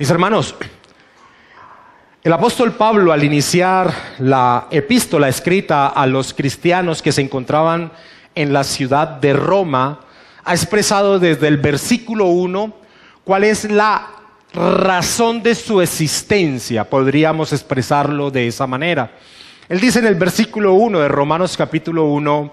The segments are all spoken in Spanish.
Mis hermanos, el apóstol Pablo, al iniciar la epístola escrita a los cristianos que se encontraban en la ciudad de Roma, ha expresado desde el versículo 1 cuál es la razón de su existencia. Podríamos expresarlo de esa manera. Él dice en el versículo 1 de Romanos capítulo 1,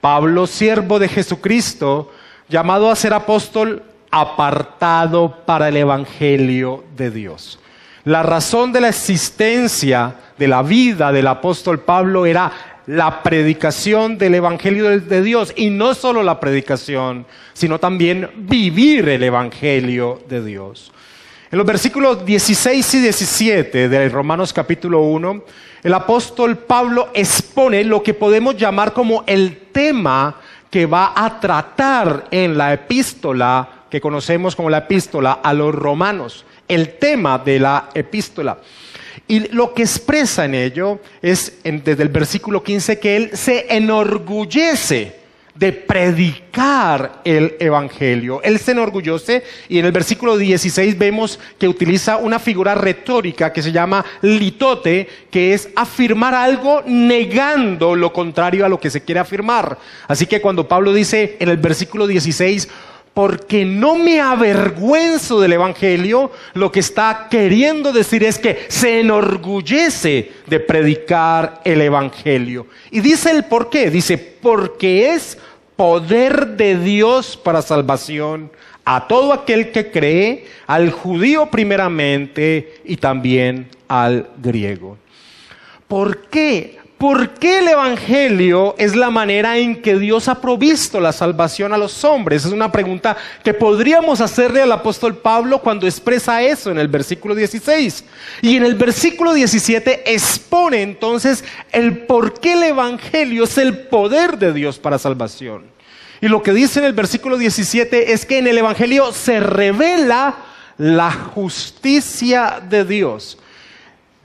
Pablo, siervo de Jesucristo, llamado a ser apóstol, apartado para el evangelio de Dios. La razón de la existencia de la vida del apóstol Pablo era la predicación del evangelio de Dios, y no solo la predicación, sino también vivir el evangelio de Dios. En los versículos 16 y 17 de Romanos capítulo 1, el apóstol Pablo expone lo que podemos llamar como el tema que va a tratar en la epístola que conocemos como la epístola a los romanos, el tema de la epístola. Y lo que expresa en ello es, desde el versículo 15, que él se enorgullece de predicar el evangelio. Él se enorgullece, y en el versículo 16 vemos que utiliza una figura retórica que se llama litote, que es afirmar algo negando lo contrario a lo que se quiere afirmar. Así que cuando Pablo dice en el versículo 16, porque no me avergüenzo del evangelio, lo que está queriendo decir es que se enorgullece de predicar el evangelio. Y dice el por qué, dice, porque es poder de Dios para salvación a todo aquel que cree, al judío primeramente y también al griego. ¿Por qué? ¿Por qué el evangelio es la manera en que Dios ha provisto la salvación a los hombres? Es una pregunta que podríamos hacerle al apóstol Pablo cuando expresa eso en el versículo 16. Y en el versículo 17 expone entonces el por qué el evangelio es el poder de Dios para salvación. Y lo que dice en el versículo 17 es que en el evangelio se revela la justicia de Dios.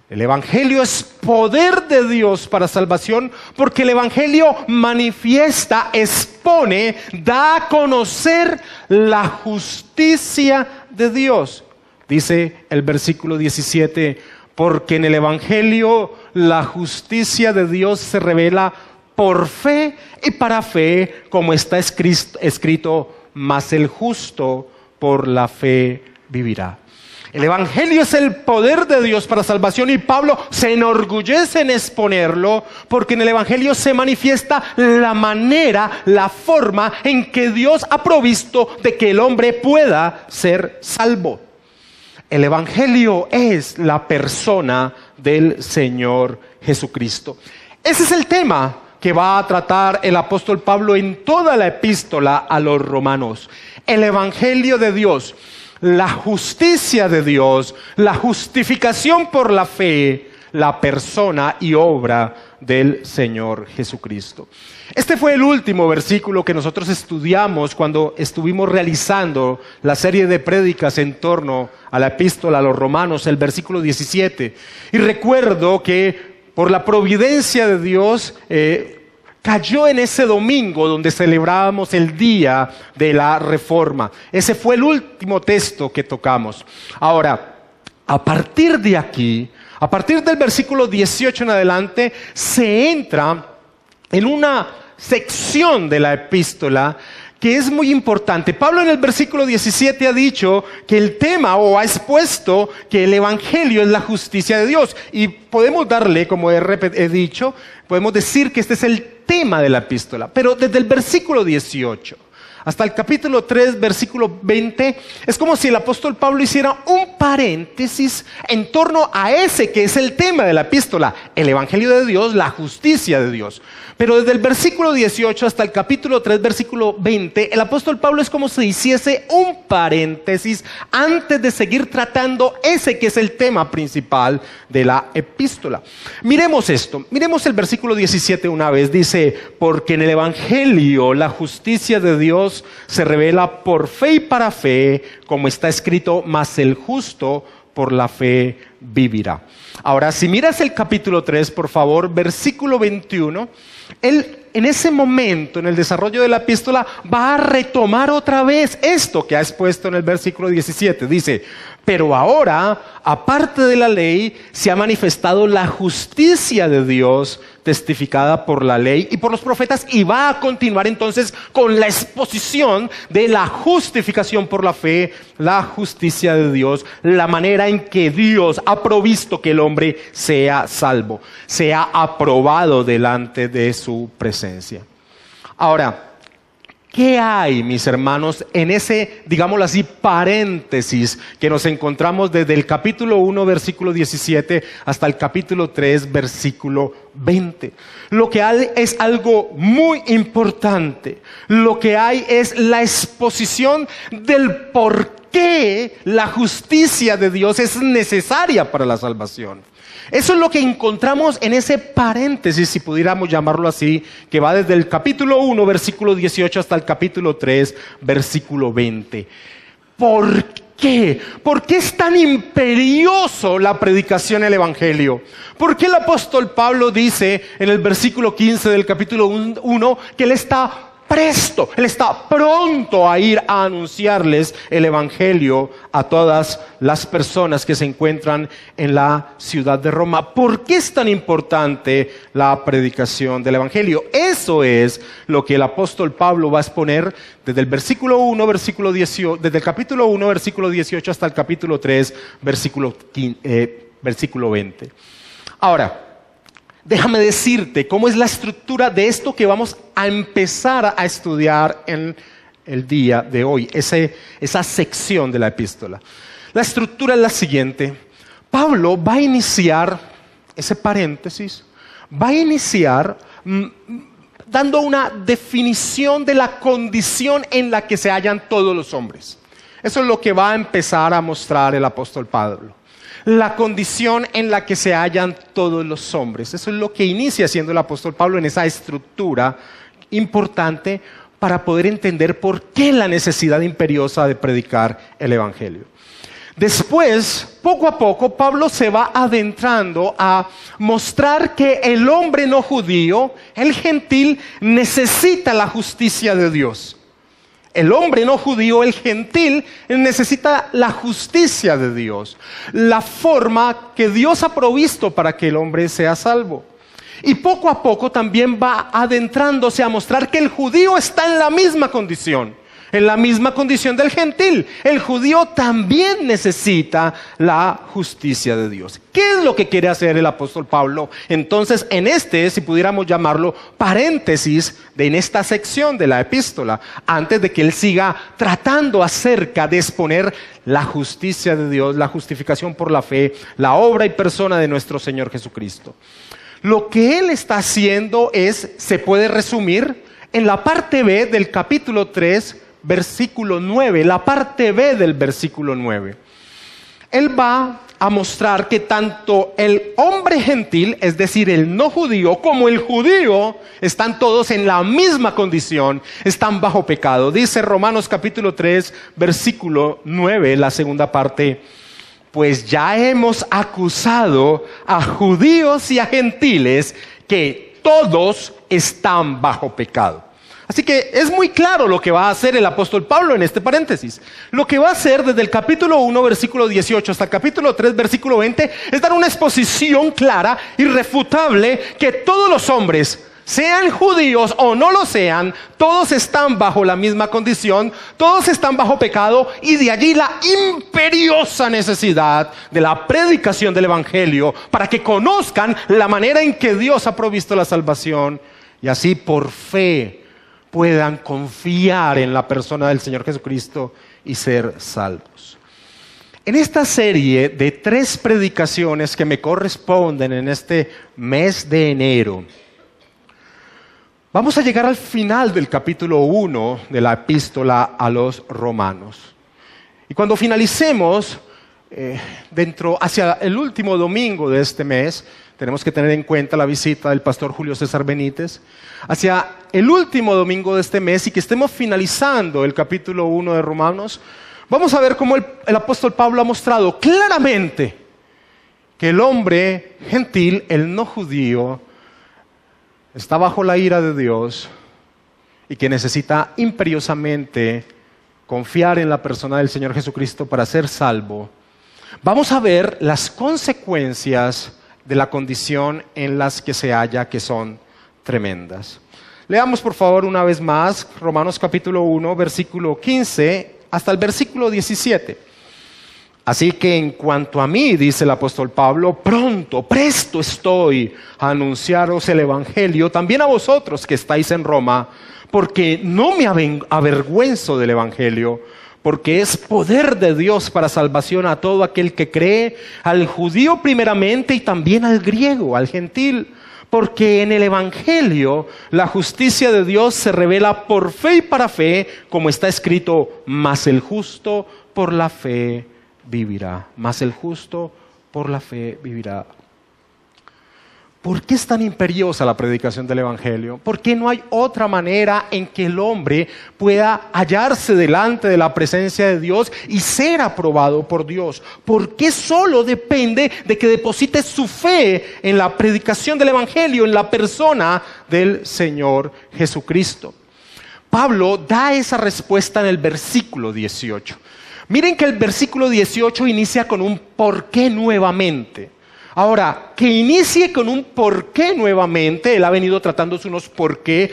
El evangelio es poder de Dios para salvación, porque el evangelio manifiesta, expone, da a conocer la justicia de Dios. Dice el versículo 17, porque en el evangelio la justicia de Dios se revela por fe y para fe, como está escrito, mas el justo por la fe vivirá. El evangelio es el poder de Dios para salvación, y Pablo se enorgullece en exponerlo, porque en el evangelio se manifiesta la manera, la forma en que Dios ha provisto de que el hombre pueda ser salvo. El evangelio es la persona del Señor Jesucristo. Ese es el tema que va a tratar el apóstol Pablo en toda la epístola a los romanos. El evangelio de Dios, la justicia de Dios, la justificación por la fe, la persona y obra del Señor Jesucristo. Este fue el último versículo que nosotros estudiamos cuando estuvimos realizando la serie de prédicas en torno a la epístola a los romanos, el versículo 17. Y recuerdo que por la providencia de Dios, cayó en ese domingo donde celebrábamos el día de la Reforma. Ese fue el último texto que tocamos. Ahora, a partir de aquí, a partir del versículo 18 en adelante, se entra en una sección de la epístola que es muy importante. Pablo en el versículo 17 ha dicho que el tema, o ha expuesto que el evangelio es la justicia de Dios. Y podemos darle, como he dicho, podemos decir que este es el tema de la epístola. Pero desde el versículo 18 hasta el capítulo 3, versículo 20, es como si el apóstol Pablo hiciera un paréntesis en torno a ese que es el tema de la epístola, el evangelio de Dios, la justicia de Dios. Pero desde el versículo 18 hasta el capítulo 3, versículo 20, el apóstol Pablo es como si hiciese un paréntesis antes de seguir tratando ese que es el tema principal de la epístola. Miremos esto, miremos el versículo 17 una vez. Dice, porque en el evangelio la justicia de Dios se revela por fe y para fe, como está escrito, mas el justo por la fe vivirá. Ahora, si miras el capítulo 3, por favor, versículo 21, él en ese momento, en el desarrollo de la epístola, va a retomar otra vez esto que ha expuesto en el versículo 17. Dice, pero ahora, aparte de la ley, se ha manifestado la justicia de Dios, testificada por la ley y por los profetas, y va a continuar entonces con la exposición de la justificación por la fe, la justicia de Dios, la manera en que Dios ha provisto que el hombre sea salvo, sea aprobado delante de su presencia. Ahora, ¿qué hay, mis hermanos, en ese, digámoslo así, paréntesis que nos encontramos desde el capítulo 1, versículo 17, hasta el capítulo 3, versículo 20? Lo que hay es algo muy importante. Lo que hay es la exposición del por qué la justicia de Dios es necesaria para la salvación. Eso es lo que encontramos en ese paréntesis, si pudiéramos llamarlo así, que va desde el capítulo 1, versículo 18, hasta el capítulo 3, versículo 20. ¿Por qué? ¿Por qué es tan imperioso la predicación del Evangelio? ¿Por qué el apóstol Pablo dice en el versículo 15 del capítulo 1 que él está presto, él está pronto a ir a anunciarles el Evangelio a todas las personas que se encuentran en la ciudad de Roma? ¿Por qué es tan importante la predicación del Evangelio? Eso es lo que el apóstol Pablo va a exponer desde el versículo 1, versículo 18, desde el capítulo 1, versículo 18 hasta el capítulo 3, versículo 20. Ahora, déjame decirte cómo es la estructura de esto que vamos a empezar a estudiar en el día de hoy, esa sección de la epístola. La estructura es la siguiente. Pablo va a iniciar ese paréntesis, va a iniciar dando una definición de la condición en la que se hallan todos los hombres. Eso es lo que va a empezar a mostrar el apóstol Pablo. La condición en la que se hallan todos los hombres. Eso es lo que inicia haciendo el apóstol Pablo en esa estructura importante para poder entender por qué la necesidad imperiosa de predicar el Evangelio. Después, poco a poco, Pablo se va adentrando a mostrar que el hombre no judío, el gentil, necesita la justicia de Dios. El hombre no judío, el gentil, necesita la justicia de Dios, la forma que Dios ha provisto para que el hombre sea salvo. Y poco a poco también va adentrándose a mostrar que el judío está en la misma condición del gentil. El judío también necesita la justicia de Dios. ¿Qué es lo que quiere hacer el apóstol Pablo? Entonces, en si pudiéramos llamarlo, paréntesis en esta sección de la epístola, antes de que él siga tratando acerca de exponer la justicia de Dios, la justificación por la fe, la obra y persona de nuestro Señor Jesucristo. Lo que él está haciendo se puede resumir en la parte B del capítulo 3, versículo 9, la parte B del versículo 9. Él va a mostrar que tanto el hombre gentil, es decir, el no judío, como el judío, están todos en la misma condición, están bajo pecado. Dice Romanos capítulo 3, versículo 9, la segunda parte: pues ya hemos acusado a judíos y a gentiles que todos están bajo pecado. Así que es muy claro lo que va a hacer el apóstol Pablo en este paréntesis. Lo que va a hacer desde el capítulo 1, versículo 18 hasta el capítulo 3, versículo 20, es dar una exposición clara, irrefutable, que todos los hombres, sean judíos o no lo sean, todos están bajo la misma condición, todos están bajo pecado, y de allí la imperiosa necesidad de la predicación del Evangelio para que conozcan la manera en que Dios ha provisto la salvación y así por fe puedan confiar en la persona del Señor Jesucristo y ser salvos. En esta serie de 3 predicaciones que me corresponden en este mes de enero, vamos a llegar al final del capítulo 1 de la epístola a los Romanos. Y cuando finalicemos, hacia el último domingo de este mes, tenemos que tener en cuenta la visita del pastor Julio César Benítez, hacia el último domingo de este mes y que estemos finalizando el capítulo 1 de Romanos, vamos a ver cómo el apóstol Pablo ha mostrado claramente que el hombre gentil, el no judío, está bajo la ira de Dios y que necesita imperiosamente confiar en la persona del Señor Jesucristo para ser salvo, vamos a ver las consecuencias de la condición en las que se halla, que son tremendas. Leamos por favor una vez más Romanos capítulo 1, versículo 15 hasta el versículo 17. Así que en cuanto a mí, dice el apóstol Pablo, presto estoy a anunciaros el evangelio, también a vosotros que estáis en Roma, porque no me avergüenzo del evangelio, porque es poder de Dios para salvación a todo aquel que cree, al judío primeramente y también al griego, al gentil. Porque en el evangelio la justicia de Dios se revela por fe y para fe, como está escrito, mas el justo por la fe vivirá. Mas el justo por la fe vivirá. ¿Por qué es tan imperiosa la predicación del evangelio? ¿Por qué no hay otra manera en que el hombre pueda hallarse delante de la presencia de Dios y ser aprobado por Dios? ¿Por qué solo depende de que deposite su fe en la predicación del evangelio, en la persona del Señor Jesucristo? Pablo da esa respuesta en el versículo 18. Miren que el versículo 18 inicia con un ¿por qué nuevamente? Ahora, que inicie con un por qué nuevamente, él ha venido tratándose unos por qué,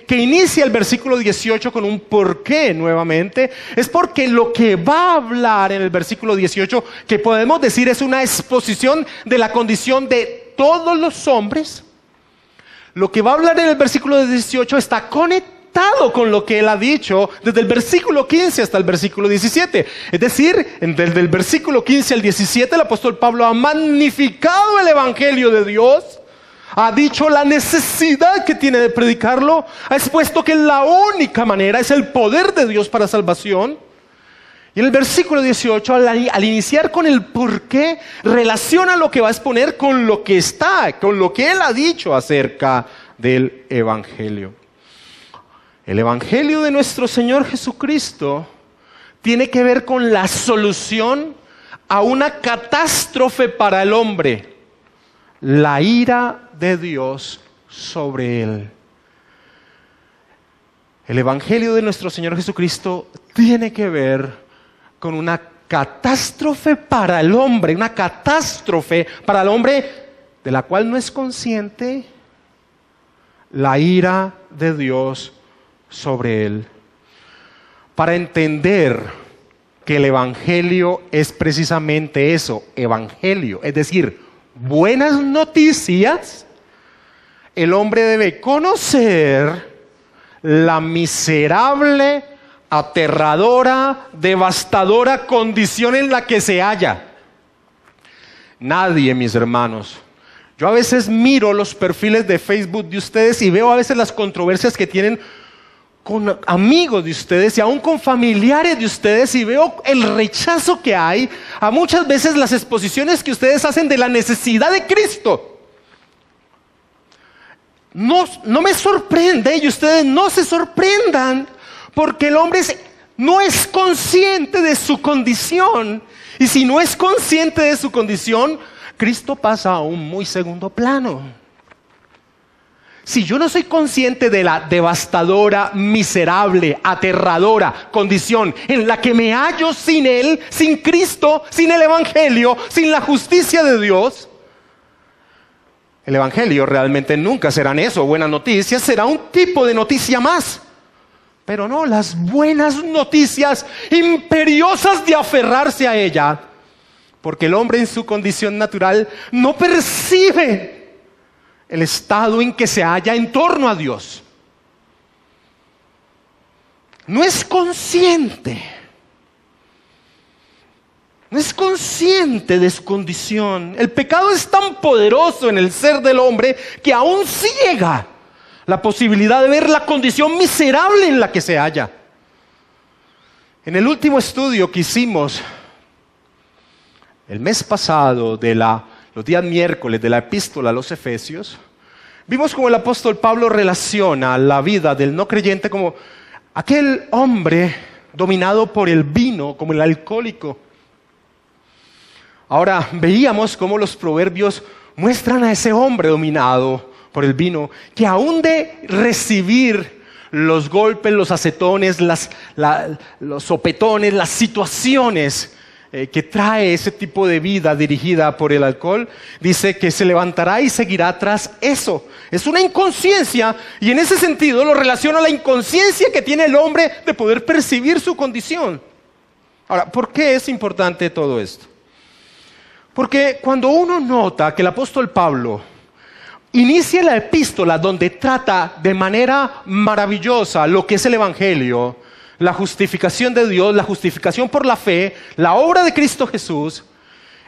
que inicie el versículo 18 con un por qué nuevamente, es porque lo que va a hablar en el versículo 18, que podemos decir es una exposición de la condición de todos los hombres, lo que va a hablar en el versículo 18 está conectado con lo que él ha dicho desde el versículo 15 hasta el versículo 17. Es decir, desde el versículo 15 al 17 el apóstol Pablo ha magnificado el evangelio de Dios, ha dicho la necesidad que tiene de predicarlo, ha expuesto que la única manera es el poder de Dios para salvación. Y en el versículo 18, al iniciar con el por qué, relaciona lo que va a exponer con lo que con lo que él ha dicho acerca del evangelio. El evangelio de nuestro Señor Jesucristo tiene que ver con la solución a una catástrofe para el hombre, la ira de Dios sobre él. El evangelio de nuestro Señor Jesucristo tiene que ver con una catástrofe para el hombre, una catástrofe para el hombre de la cual no es consciente, la ira de Dios sobre él. Para entender que el evangelio es precisamente eso, evangelio, es decir, buenas noticias, el hombre debe conocer la miserable, aterradora, devastadora condición en la que se halla. Nadie, mis hermanos. Yo a veces miro los perfiles de Facebook de ustedes y veo a veces las controversias que tienen con amigos de ustedes y aún con familiares de ustedes, y veo el rechazo que hay a muchas veces las exposiciones que ustedes hacen de la necesidad de Cristo. No me sorprende, y ustedes no se sorprendan, porque el hombre no es consciente de su condición, y si no es consciente de su condición, Cristo pasa a un muy segundo plano. Si yo no soy consciente de la devastadora, miserable, aterradora condición en la que me hallo sin Él, sin Cristo, sin el evangelio, sin la justicia de Dios, el evangelio realmente nunca serán eso, buenas noticias, será un tipo de noticia más. Pero no, las buenas noticias imperiosas de aferrarse a ella, porque el hombre en su condición natural no percibe el estado en que se halla en torno a Dios. No es consciente. No es consciente de su condición. El pecado es tan poderoso en el ser del hombre que aún ciega la posibilidad de ver la condición miserable en la que se halla. En el último estudio que hicimos el mes pasado los días miércoles de la epístola a los Efesios, vimos cómo el apóstol Pablo relaciona la vida del no creyente como aquel hombre dominado por el vino, como el alcohólico. Ahora, veíamos cómo los proverbios muestran a ese hombre dominado por el vino, que aún de recibir los golpes, los acetones, los sopetones, las situaciones que trae ese tipo de vida dirigida por el alcohol, dice que se levantará y seguirá tras eso. Es una inconsciencia, y en ese sentido lo relaciona a la inconsciencia que tiene el hombre de poder percibir su condición. Ahora, ¿por qué es importante todo esto? Porque cuando uno nota que el apóstol Pablo inicia la epístola donde trata de manera maravillosa lo que es el Evangelio, la justificación de Dios, la justificación por la fe, la obra de Cristo Jesús,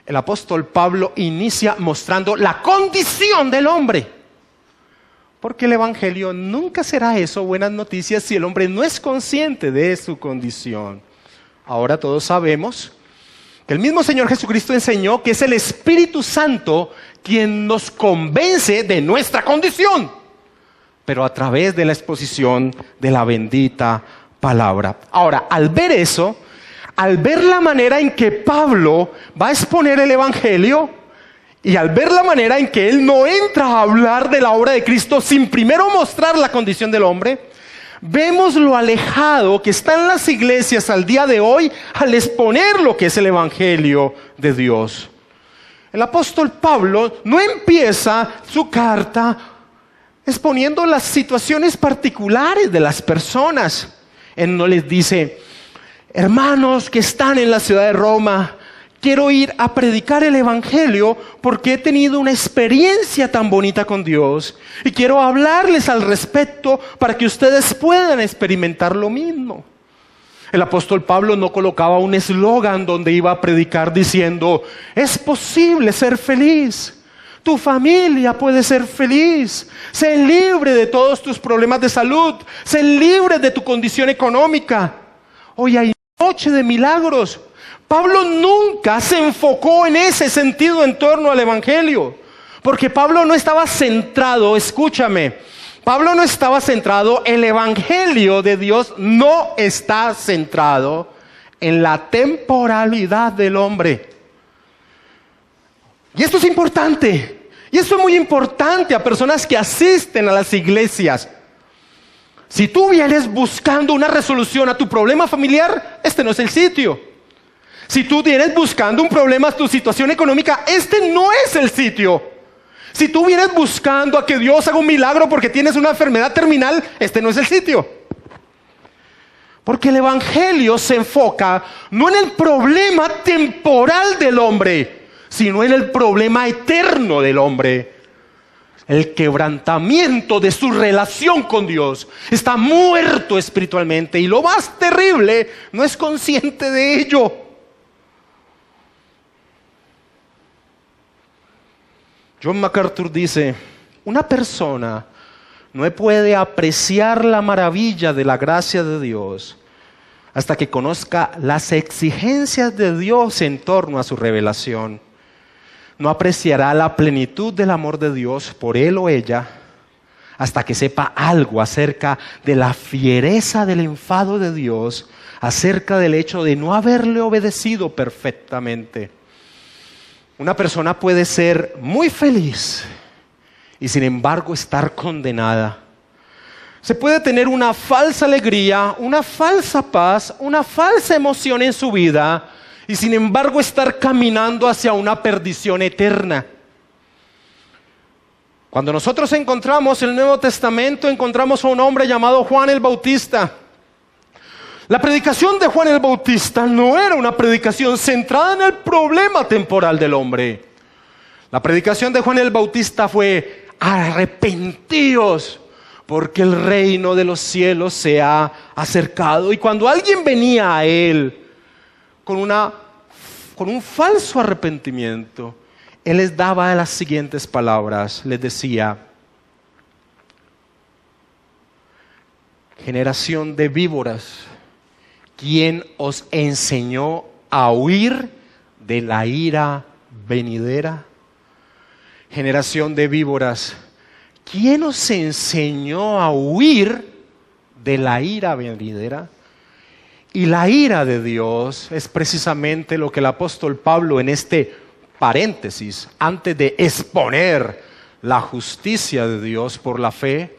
el apóstol Pablo inicia mostrando la condición del hombre. Porque el Evangelio nunca será eso, buenas noticias, si el hombre no es consciente de su condición. Ahora todos sabemos que el mismo Señor Jesucristo enseñó que es el Espíritu Santo quien nos convence de nuestra condición, pero a través de la exposición de la bendita palabra. Ahora, al ver eso, al ver la manera en que Pablo va a exponer el Evangelio, y al ver la manera en que él no entra a hablar de la obra de Cristo sin primero mostrar la condición del hombre, vemos lo alejado que están las iglesias al día de hoy al exponer lo que es el Evangelio de Dios. El apóstol Pablo no empieza su carta exponiendo las situaciones particulares de las personas. Él no les dice: hermanos que están en la ciudad de Roma, quiero ir a predicar el Evangelio porque he tenido una experiencia tan bonita con Dios y quiero hablarles al respecto para que ustedes puedan experimentar lo mismo. El apóstol Pablo no colocaba un eslogan donde iba a predicar diciendo: es posible ser feliz, tu familia puede ser feliz, sé libre de todos tus problemas de salud, sé libre de tu condición económica. Hoy hay noche de milagros. Pablo nunca se enfocó en ese sentido en torno al Evangelio, porque Pablo no estaba centrado, escúchame, Pablo no estaba centrado, el Evangelio de Dios no está centrado en la temporalidad del hombre. Y esto es importante, y esto es muy importante a personas que asisten a las iglesias. Si tú vienes buscando una resolución a tu problema familiar, este no es el sitio. Si tú vienes buscando un problema a tu situación económica, este no es el sitio. Si tú vienes buscando a que Dios haga un milagro porque tienes una enfermedad terminal, este no es el sitio. Porque el Evangelio se enfoca no en el problema temporal del hombre, sino en el problema eterno del hombre. El quebrantamiento de su relación con Dios. Está muerto espiritualmente, y lo más terrible, no es consciente de ello. John MacArthur dice: una persona no puede apreciar la maravilla de la gracia de Dios hasta que conozca las exigencias de Dios en torno a su revelación. No apreciará la plenitud del amor de Dios por él o ella hasta que sepa algo acerca de la fiereza del enfado de Dios, acerca del hecho de no haberle obedecido perfectamente. Una persona puede ser muy feliz y sin embargo estar condenada. Se puede tener una falsa alegría, una falsa paz, una falsa emoción en su vida y sin embargo estar caminando hacia una perdición eterna. Cuando nosotros encontramos el Nuevo Testamento, encontramos a un hombre llamado Juan el Bautista. La predicación de Juan el Bautista no era una predicación centrada en el problema temporal del hombre. La predicación de Juan el Bautista fue: arrepentíos, porque el reino de los cielos se ha acercado. Y cuando alguien venía a él con un falso arrepentimiento, él les daba las siguientes palabras. Les decía: generación de víboras, ¿quién os enseñó a huir de la ira venidera? Generación de víboras, ¿quién os enseñó a huir de la ira venidera? Y la ira de Dios es precisamente lo que el apóstol Pablo en este paréntesis, antes de exponer la justicia de Dios por la fe,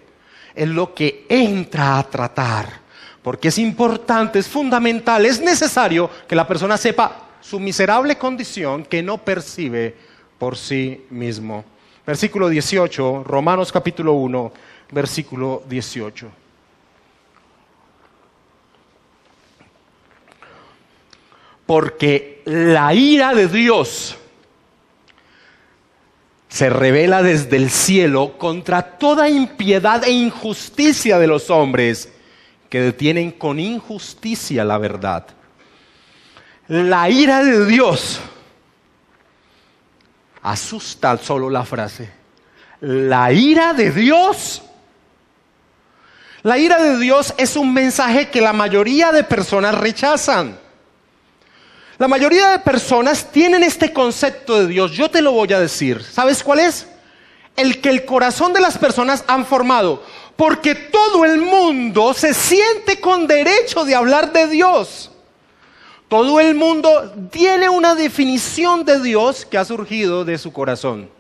es lo que entra a tratar. Porque es importante, es fundamental, es necesario que la persona sepa su miserable condición que no percibe por sí mismo. Versículo 18, Romanos capítulo 1, versículo 18. Porque la ira de Dios se revela desde el cielo contra toda impiedad e injusticia de los hombres que detienen con injusticia la verdad. La ira de Dios, asusta solo la frase, la ira de Dios. La ira de Dios es un mensaje que la mayoría de personas rechazan. La mayoría de personas tienen este concepto de Dios, yo te lo voy a decir. ¿Sabes cuál es? El que el corazón de las personas han formado, porque todo el mundo se siente con derecho de hablar de Dios. Todo el mundo tiene una definición de Dios que ha surgido de su corazón.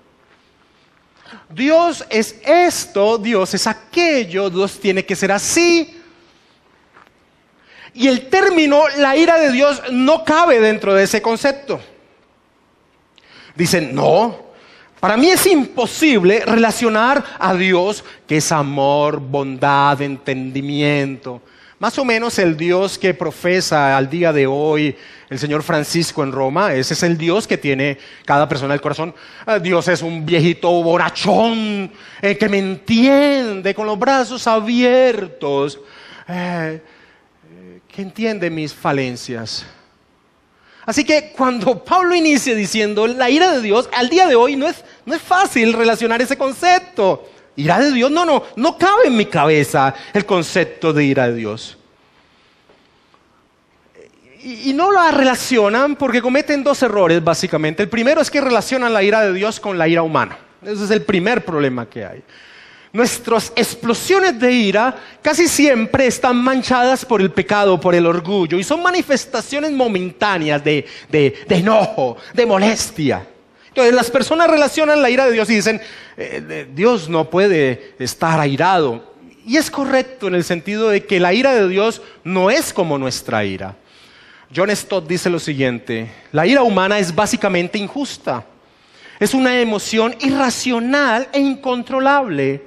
Dios es esto, Dios es aquello, Dios tiene que ser así. Y el término, la ira de Dios, no cabe dentro de ese concepto. Dicen, no, para mí es imposible relacionar a Dios, que es amor, bondad, entendimiento. Más o menos el Dios que profesa al día de hoy el señor Francisco en Roma, ese es el Dios que tiene cada persona del corazón. Dios es un viejito borrachón que me entiende, con los brazos abiertos, que entiende mis falencias. Así que cuando Pablo inicia diciendo la ira de Dios, al día de hoy no es fácil relacionar ese concepto. Ira de Dios, no cabe en mi cabeza el concepto de ira de Dios. Y no la relacionan porque cometen dos errores básicamente. El primero es que relacionan la ira de Dios con la ira humana. Ese es el primer problema que hay. Nuestras explosiones de ira casi siempre están manchadas por el pecado, por el orgullo, y son manifestaciones momentáneas de enojo, de molestia. Entonces las personas relacionan la ira de Dios y dicen, Dios no puede estar airado. Y es correcto en el sentido de que la ira de Dios no es como nuestra ira. John Stott dice lo siguiente: la ira humana es básicamente injusta. Es una emoción irracional e incontrolable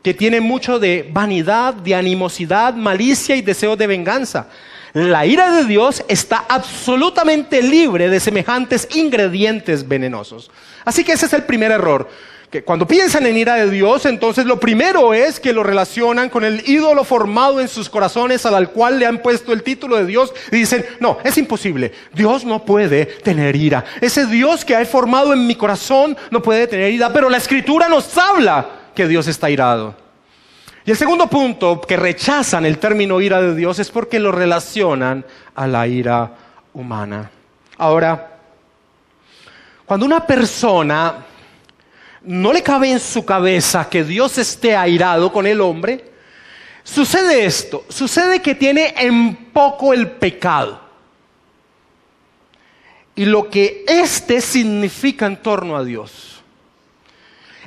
que tiene mucho de vanidad, de animosidad, malicia y deseo de venganza. La ira de Dios está absolutamente libre de semejantes ingredientes venenosos. Así que ese es el primer error. Que cuando piensan en ira de Dios, entonces lo primero es que lo relacionan con el ídolo formado en sus corazones al cual le han puesto el título de Dios y dicen, no, es imposible, Dios no puede tener ira. Ese Dios que ha formado en mi corazón no puede tener ira, pero la Escritura nos habla que Dios está irado. Y el segundo punto, que rechazan el término ira de Dios, es porque lo relacionan a la ira humana. Ahora, cuando una persona no le cabe en su cabeza que Dios esté airado con el hombre, sucede esto, sucede que tiene en poco el pecado y lo que éste significa en torno a Dios.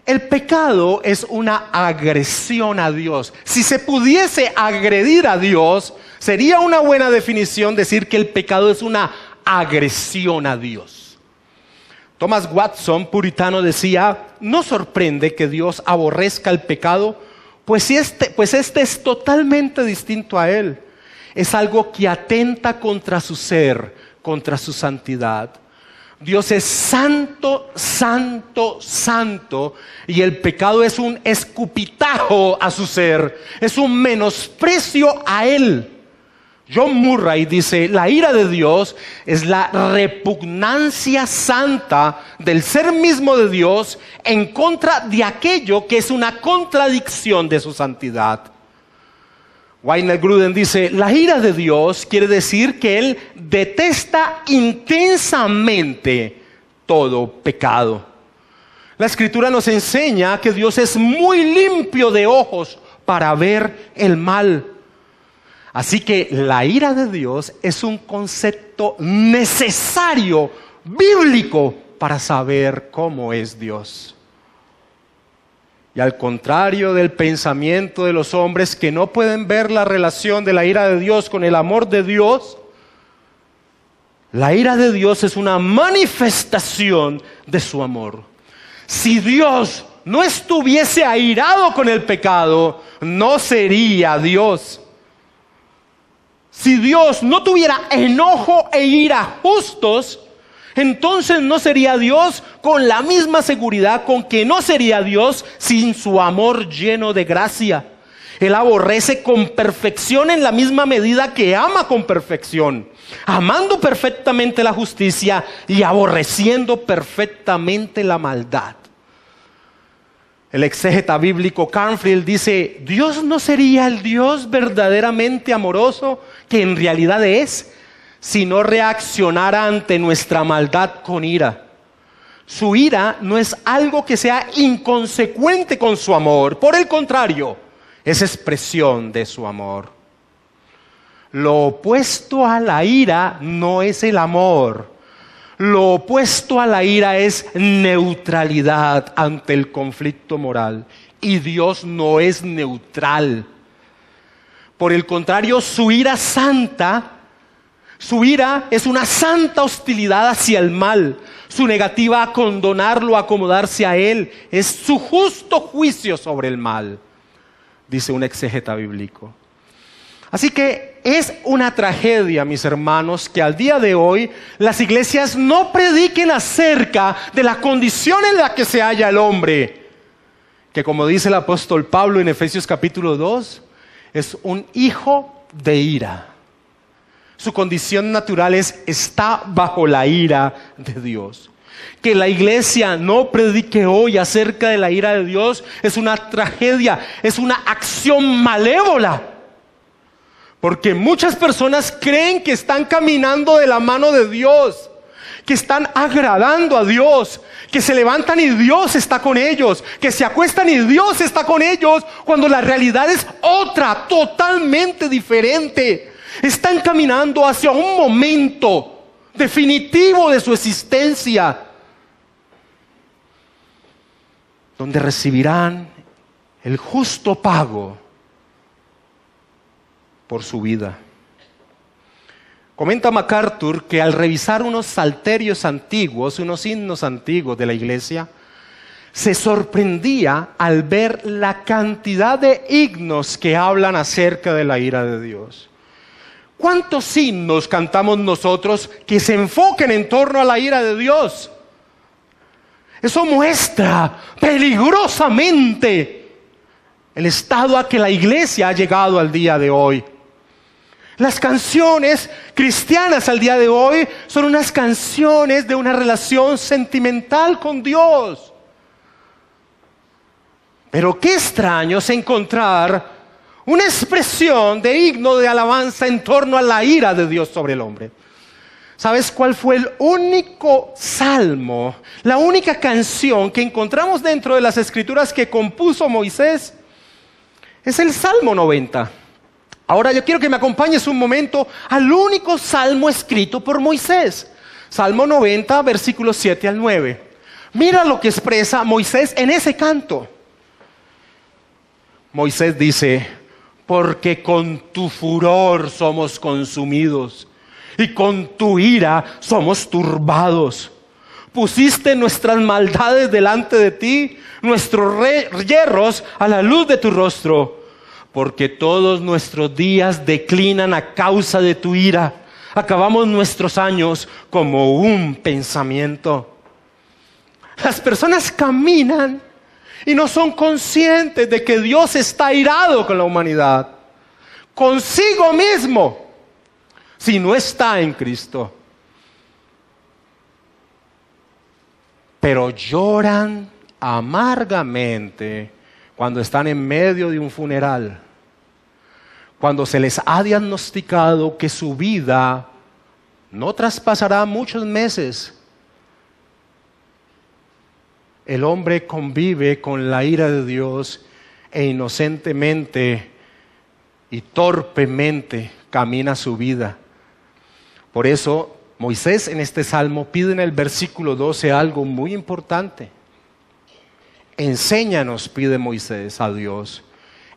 El pecado es una agresión a Dios. Si se pudiese agredir a Dios, sería una buena definición decir que el pecado es una agresión a Dios. Thomas Watson, puritano, decía, no sorprende que Dios aborrezca el pecado, pues este es totalmente distinto a él. Es algo que atenta contra su ser, contra su santidad. Dios es santo, santo, santo, y el pecado es un escupitajo a su ser, es un menosprecio a él. John Murray dice, la ira de Dios es la repugnancia santa del ser mismo de Dios en contra de aquello que es una contradicción de su santidad. Wayne Grudem dice, la ira de Dios quiere decir que Él detesta intensamente todo pecado. La Escritura nos enseña que Dios es muy limpio de ojos para ver el mal. Así que la ira de Dios es un concepto necesario, bíblico, para saber cómo es Dios. Y al contrario del pensamiento de los hombres que no pueden ver la relación de la ira de Dios con el amor de Dios, la ira de Dios es una manifestación de su amor. Si Dios no estuviese airado con el pecado, no sería Dios. Si Dios no tuviera enojo e ira justos, entonces no sería Dios, con la misma seguridad con que no sería Dios sin su amor lleno de gracia. Él aborrece con perfección en la misma medida que ama con perfección, amando perfectamente la justicia y aborreciendo perfectamente la maldad. El exégeta bíblico Canfield dice: Dios no sería el Dios verdaderamente amoroso que en realidad es, si no reaccionara ante nuestra maldad con ira. Su ira no es algo que sea inconsecuente con su amor, por el contrario, es expresión de su amor. Lo opuesto a la ira no es el amor. Lo opuesto a la ira es neutralidad ante el conflicto moral. Y Dios no es neutral. Por el contrario, su ira santa, su ira es una santa hostilidad hacia el mal. Su negativa a condonarlo, a acomodarse a él, es su justo juicio sobre el mal, dice un exégeta bíblico. Así que es una tragedia, mis hermanos, que al día de hoy las iglesias no prediquen acerca de la condición en la que se halla el hombre, que como dice el apóstol Pablo en Efesios capítulo 2, es un hijo de ira. Su condición natural está bajo la ira de Dios. Que la iglesia no predique hoy acerca de la ira de Dios es una tragedia, es una acción malévola. Porque muchas personas creen que están caminando de la mano de Dios, que están agradando a Dios, que se levantan y Dios está con ellos, que se acuestan y Dios está con ellos, cuando la realidad es otra, totalmente diferente. Están caminando hacia un momento definitivo de su existencia, donde recibirán el justo pago por su vida. Comenta MacArthur que al revisar unos salterios antiguos, unos himnos antiguos de la iglesia, se sorprendía al ver la cantidad de himnos que hablan acerca de la ira de Dios. ¿Cuántos himnos cantamos nosotros que se enfoquen en torno a la ira de Dios? Eso muestra peligrosamente el estado a que la iglesia ha llegado al día de hoy. Las canciones cristianas al día de hoy son unas canciones de una relación sentimental con Dios. Pero qué extraño es encontrar una expresión de himno de alabanza en torno a la ira de Dios sobre el hombre. ¿Sabes cuál fue el único salmo, la única canción que encontramos dentro de las escrituras que compuso Moisés? Es el Salmo 90. Ahora yo quiero que me acompañes un momento al único salmo escrito por Moisés. Salmo 90, versículos 7 al 9. Mira lo que expresa Moisés en ese canto. Moisés dice: porque con tu furor somos consumidos y con tu ira somos turbados. Pusiste nuestras maldades delante de ti, nuestros yerros a la luz de tu rostro. Porque todos nuestros días declinan a causa de tu ira. Acabamos nuestros años como un pensamiento. Las personas caminan y no son conscientes de que Dios está airado con la humanidad, consigo mismo, si no está en Cristo. Pero lloran amargamente cuando están en medio de un funeral, cuando se les ha diagnosticado que su vida no traspasará muchos meses. El hombre convive con la ira de Dios e inocentemente y torpemente camina su vida. Por eso Moisés en este salmo pide en el versículo 12 algo muy importante. Enséñanos, pide Moisés a Dios,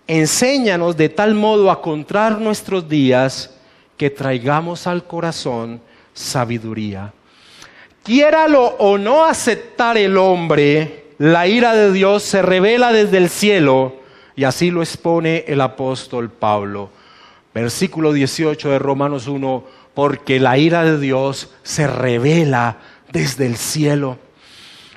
enséñanos de tal modo a contar nuestros días que traigamos al corazón sabiduría. Quiéralo o no aceptar el hombre, la ira de Dios se revela desde el cielo, y así lo expone el apóstol Pablo. Versículo 18 de Romanos 1, porque la ira de Dios se revela desde el cielo.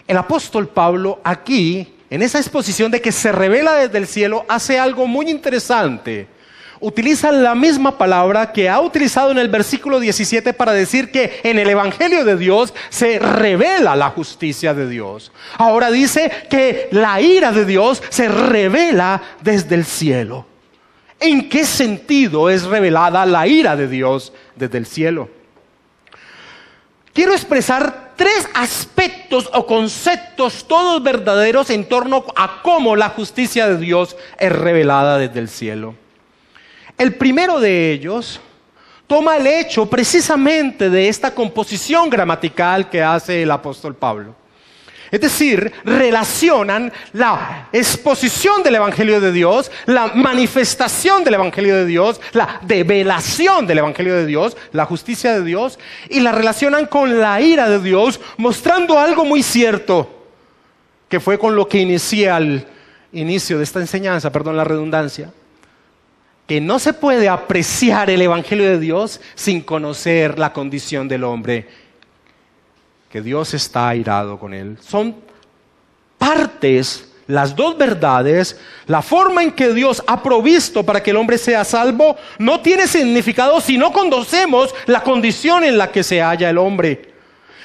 El apóstol Pablo aquí, en esa exposición de que se revela desde el cielo, hace algo muy interesante. Utiliza la misma palabra que ha utilizado en el versículo 17 para decir que en el Evangelio de Dios se revela la justicia de Dios. Ahora dice que la ira de Dios se revela desde el cielo. ¿En qué sentido es revelada la ira de Dios desde el cielo? Quiero expresar 3 aspectos o conceptos todos verdaderos en torno a cómo la justicia de Dios es revelada desde el cielo. El primero de ellos toma el hecho precisamente de esta composición gramatical que hace el apóstol Pablo. Es decir, relacionan la exposición del Evangelio de Dios, la manifestación del Evangelio de Dios, la develación del Evangelio de Dios, la justicia de Dios, y la relacionan con la ira de Dios, mostrando algo muy cierto, que fue con lo que inicié al inicio de esta enseñanza, perdón la redundancia, que no se puede apreciar el Evangelio de Dios sin conocer la condición del hombre, que Dios está airado con él. Son partes, las dos verdades. La forma en que Dios ha provisto para que el hombre sea salvo no tiene significado si no conocemos la condición en la que se halla el hombre.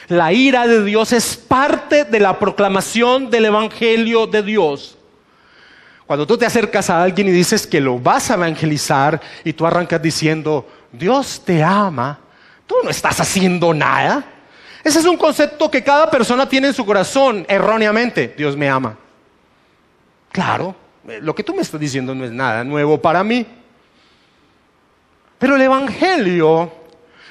La ira de Dios es parte de la proclamación del Evangelio de Dios. Cuando tú te acercas a alguien y dices que lo vas a evangelizar y tú arrancas diciendo, Dios te ama, tú no estás haciendo nada. Ese es un concepto que cada persona tiene en su corazón erróneamente. Dios me ama. Claro, lo que tú me estás diciendo no es nada nuevo para mí. Pero el Evangelio,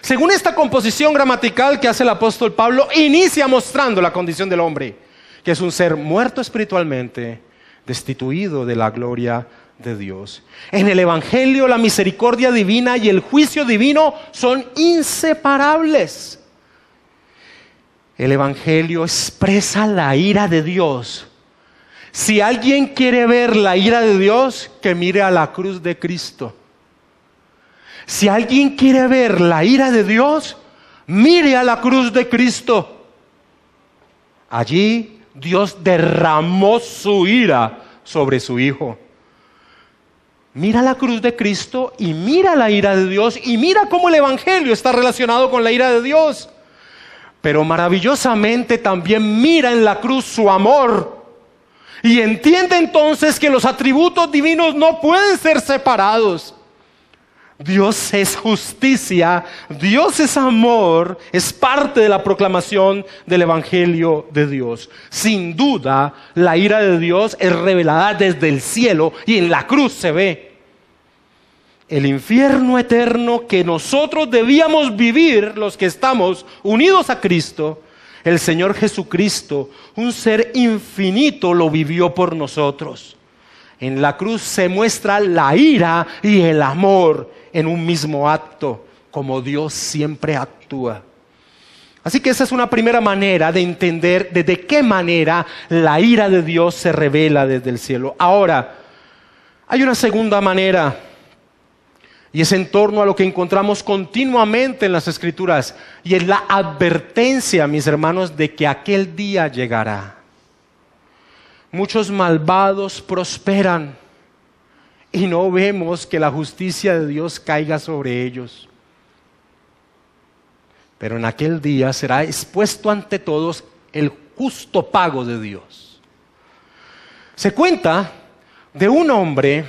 según esta composición gramatical que hace el apóstol Pablo, inicia mostrando la condición del hombre, que es un ser muerto espiritualmente, destituido de la gloria de Dios. En el Evangelio la misericordia divina y el juicio divino son inseparables. El Evangelio expresa la ira de Dios. Si alguien quiere ver la ira de Dios, que mire a la cruz de Cristo. Si alguien quiere ver la ira de Dios, mire a la cruz de Cristo. Allí Dios derramó su ira sobre su Hijo. Mira la cruz de Cristo y mira la ira de Dios y mira cómo el Evangelio está relacionado con la ira de Dios. Pero maravillosamente también mira en la cruz su amor y entiende entonces que los atributos divinos no pueden ser separados. Dios es justicia, Dios es amor, es parte de la proclamación del Evangelio de Dios. Sin duda, la ira de Dios es revelada desde el cielo y en la cruz se ve. El infierno eterno que nosotros debíamos vivir, los que estamos unidos a Cristo, el Señor Jesucristo, un ser infinito, lo vivió por nosotros. En la cruz se muestra la ira y el amor en un mismo acto, como Dios siempre actúa. Así que esa es una primera manera de entender de qué manera la ira de Dios se revela desde el cielo. Ahora, hay una segunda manera, y es en torno a lo que encontramos continuamente en las Escrituras, y es la advertencia, mis hermanos, de que aquel día llegará. Muchos malvados prosperan y no vemos que la justicia de Dios caiga sobre ellos. Pero en aquel día será expuesto ante todos el justo pago de Dios. Se cuenta de un hombre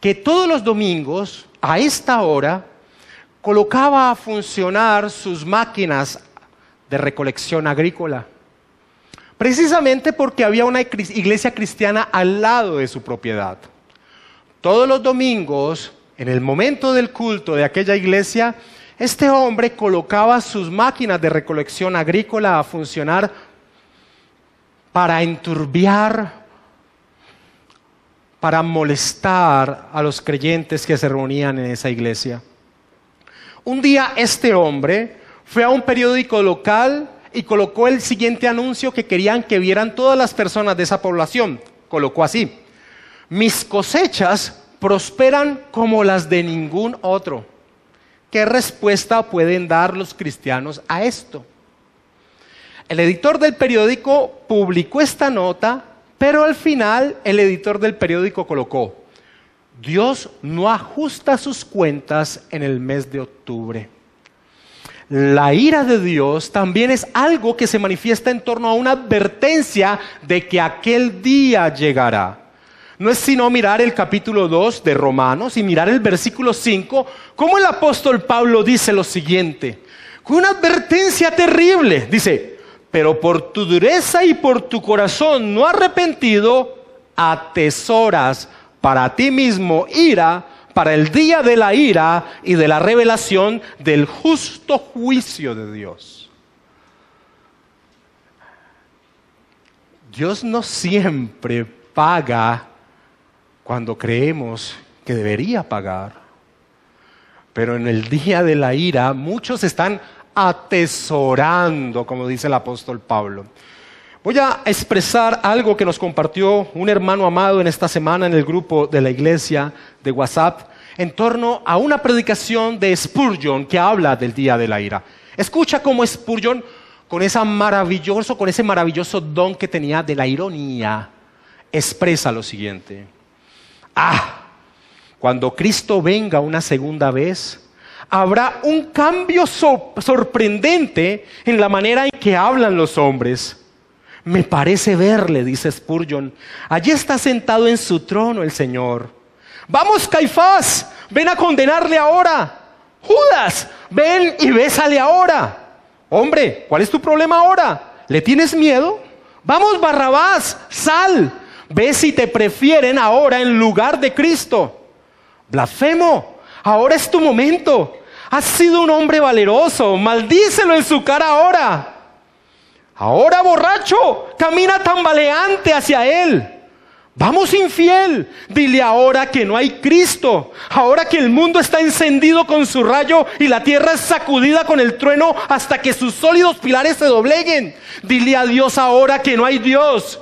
que todos los domingos, a esta hora, colocaba a funcionar sus máquinas de recolección agrícola. Precisamente porque había una iglesia cristiana al lado de su propiedad. Todos los domingos, en el momento del culto de aquella iglesia, Este hombre colocaba sus máquinas de recolección agrícola a funcionar para enturbiar, para molestar a los creyentes que se reunían en esa iglesia. Un día este hombre fue a un periódico local y colocó el siguiente anuncio que querían que vieran todas las personas de esa población. Colocó así: mis cosechas prosperan como las de ningún otro. ¿Qué respuesta pueden dar los cristianos a esto? El editor del periódico publicó esta nota, pero al final el editor del periódico colocó: Dios no ajusta sus cuentas en el mes de octubre. La ira de Dios también es algo que se manifiesta en torno a una advertencia de que aquel día llegará. No es sino mirar el capítulo 2 de Romanos y mirar el versículo 5, como el apóstol Pablo dice lo siguiente, con una advertencia terrible. Dice: pero por tu dureza y por tu corazón no arrepentido, atesoras para ti mismo ira para el día de la ira y de la revelación del justo juicio de Dios. Dios no siempre paga cuando creemos que debería pagar, pero en el día de la ira muchos están atesorando, como dice el apóstol Pablo. Voy a expresar algo que nos compartió un hermano amado en esta semana en el grupo de la iglesia de WhatsApp en torno a una predicación de Spurgeon que habla del día de la ira. Escucha cómo Spurgeon, con ese maravilloso don que tenía de la ironía, expresa lo siguiente: cuando Cristo venga una segunda vez, habrá un cambio sorprendente en la manera en que hablan los hombres. Me parece verle, dice Spurgeon, allí está sentado en su trono el Señor. Vamos, Caifás, ven a condenarle ahora. Judas, ven y bésale ahora. Hombre, ¿cuál es tu problema ahora? ¿Le tienes miedo? Vamos, Barrabás, sal. Ve si te prefieren ahora en lugar de Cristo. Blasfemo, ahora es tu momento. Has sido un hombre valeroso, maldícelo en su cara ahora. Ahora, borracho, camina tambaleante hacia él. Vamos, infiel, dile ahora que no hay Cristo. Ahora que el mundo está encendido con su rayo y la tierra es sacudida con el trueno hasta que sus sólidos pilares se dobleguen. Dile a Dios ahora que no hay Dios.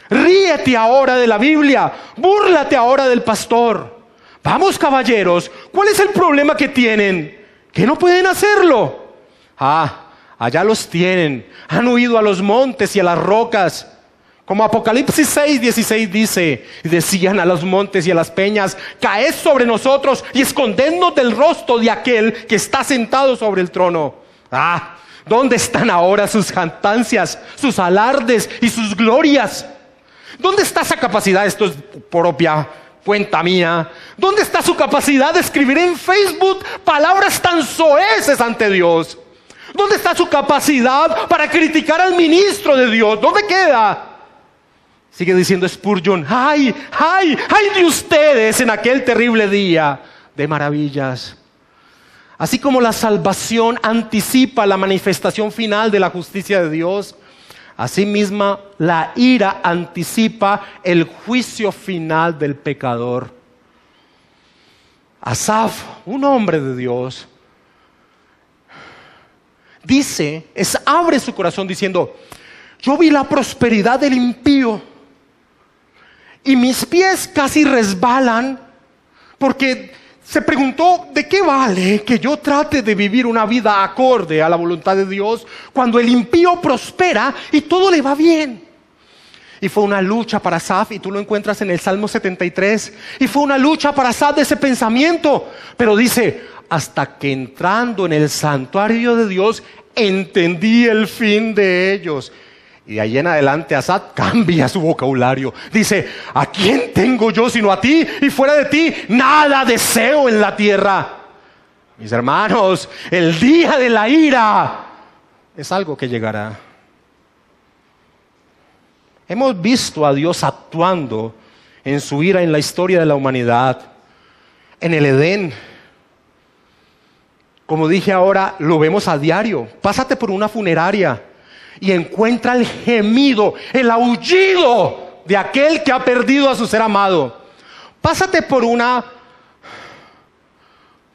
Ríete ahora de la Biblia, búrlate ahora del pastor. Vamos, caballeros, ¿cuál es el problema que tienen? ¿Que no pueden hacerlo? Allá los tienen, han huido a los montes y a las rocas. Como Apocalipsis 6:16 dice, decían a los montes y a las peñas, caed sobre nosotros y escondednos del rostro de aquel que está sentado sobre el trono. ¿Dónde están ahora sus jactancias, sus alardes y sus glorias? ¿Dónde está esa capacidad? Esto es propia cuenta mía. ¿Dónde está su capacidad de escribir en Facebook palabras tan soeces ante Dios? ¿Dónde está su capacidad para criticar al ministro de Dios? ¿Dónde queda? Sigue diciendo Spurgeon, ¡ay de ustedes en aquel terrible día de maravillas! Así como la salvación anticipa la manifestación final de la justicia de Dios, asimismo la ira anticipa el juicio final del pecador. Asaf, un hombre de Dios, abre su corazón diciendo, yo vi la prosperidad del impío y mis pies casi resbalan, porque se preguntó, ¿de qué vale que yo trate de vivir una vida acorde a la voluntad de Dios cuando el impío prospera y todo le va bien? Y fue una lucha para Asaf, y tú lo encuentras en el Salmo 73, y fue una lucha para Asaf de ese pensamiento, pero dice, hasta que entrando en el santuario de Dios, entendí el fin de ellos. Y de ahí en adelante Asaf cambia su vocabulario. Dice, ¿a quién tengo yo sino a ti? Y fuera de ti, nada deseo en la tierra. Mis hermanos, el día de la ira es algo que llegará. Hemos visto a Dios actuando en su ira en la historia de la humanidad. En el Edén, Como dije ahora, lo vemos a diario. Pásate por una funeraria y encuentra el gemido, el aullido de aquel que ha perdido a su ser amado. Pásate por una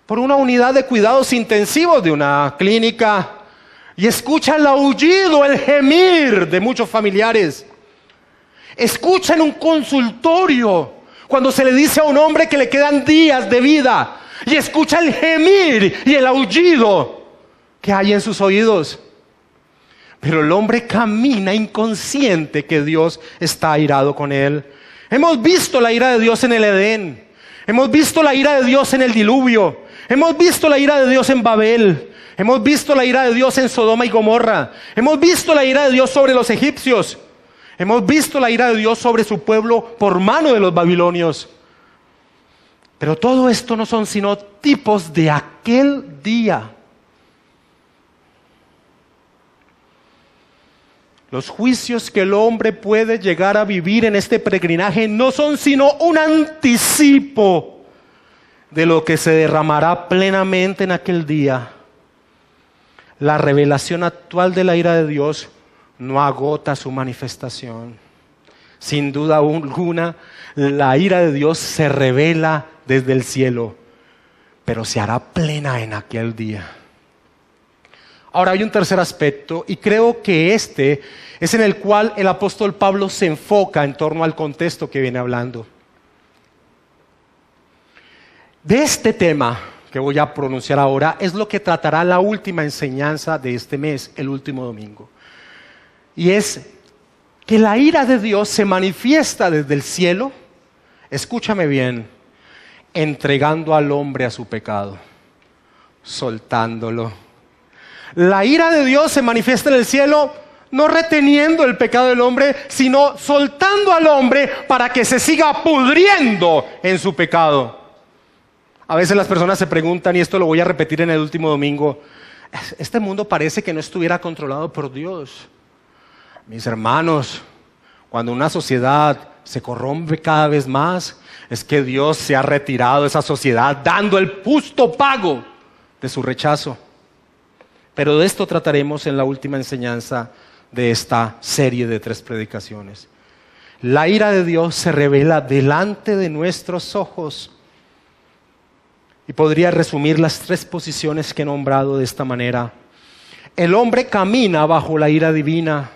unidad de cuidados intensivos de una clínica y escucha el aullido, el gemir de muchos familiares. Escucha en un consultorio cuando se le dice a un hombre que le quedan días de vida y escucha el gemir y el aullido que hay en sus oídos. Pero el hombre camina inconsciente que Dios está airado con él. Hemos visto la ira de Dios en el Edén. Hemos visto la ira de Dios en el diluvio. Hemos visto la ira de Dios en Babel. Hemos visto la ira de Dios en Sodoma y Gomorra. Hemos visto la ira de Dios sobre los egipcios. Hemos visto la ira de Dios sobre su pueblo por mano de los babilonios. Pero todo esto no son sino tipos de aquel día. Los juicios que el hombre puede llegar a vivir en este peregrinaje no son sino un anticipo de lo que se derramará plenamente en aquel día. La revelación actual de la ira de Dios no agota su manifestación. Sin duda alguna, la ira de Dios se revela desde el cielo, pero se hará plena en aquel día. Ahora hay un tercer aspecto, y creo que este es en el cual el apóstol Pablo se enfoca en torno al contexto que viene hablando. De este tema que voy a pronunciar ahora es lo que tratará la última enseñanza de este mes, el último domingo. Y es que la ira de Dios se manifiesta desde el cielo, escúchame bien, entregando al hombre a su pecado, soltándolo. La ira de Dios se manifiesta en el cielo, no reteniendo el pecado del hombre, sino soltando al hombre para que se siga pudriendo en su pecado. A veces las personas se preguntan, y esto lo voy a repetir en el último domingo, este mundo parece que no estuviera controlado por Dios. Mis hermanos, cuando una sociedad se corrompe cada vez más, es que Dios se ha retirado de esa sociedad, dando el justo pago de su rechazo. Pero de esto trataremos en la última enseñanza de esta serie de 3 predicaciones. La ira de Dios se revela delante de nuestros ojos. Y podría resumir las 3 posiciones que he nombrado de esta manera. El hombre camina bajo la ira divina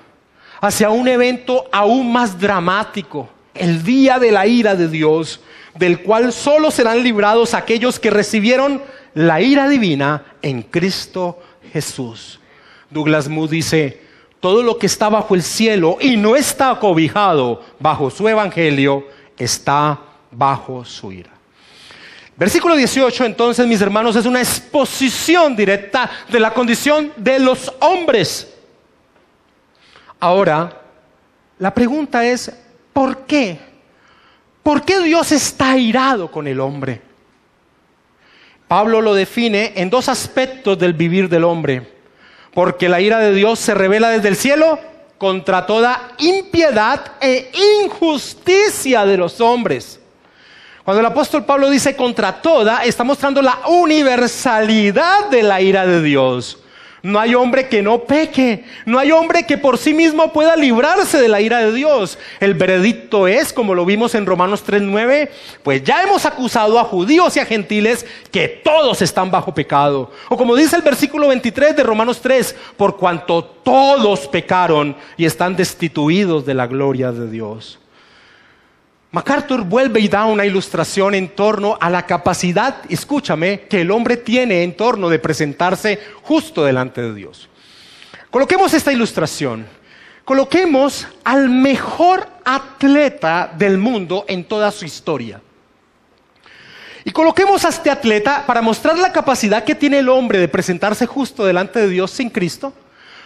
hacia un evento aún más dramático, el día de la ira de Dios, del cual solo serán librados aquellos que recibieron la ira divina en Cristo Jesús. Douglas Moo dice: todo lo que está bajo el cielo y no está acobijado bajo su evangelio está bajo su ira. Versículo 18, entonces, mis hermanos, es una exposición directa de la condición de los hombres. Ahora, la pregunta es, ¿por qué? ¿Por qué Dios está airado con el hombre? Pablo lo define en 2 aspectos del vivir del hombre. Porque la ira de Dios se revela desde el cielo contra toda impiedad e injusticia de los hombres. Cuando el apóstol Pablo dice contra toda, está mostrando la universalidad de la ira de Dios. No hay hombre que no peque, no hay hombre que por sí mismo pueda librarse de la ira de Dios. El veredicto es, como lo vimos en Romanos 3:9, pues ya hemos acusado a judíos y a gentiles que todos están bajo pecado. O como dice el versículo 23 de Romanos 3, por cuanto todos pecaron y están destituidos de la gloria de Dios. MacArthur vuelve y da una ilustración en torno a la capacidad, escúchame, que el hombre tiene en torno de presentarse justo delante de Dios. Coloquemos esta ilustración. Coloquemos al mejor atleta del mundo en toda su historia. Y coloquemos a este atleta para mostrar la capacidad que tiene el hombre de presentarse justo delante de Dios sin Cristo.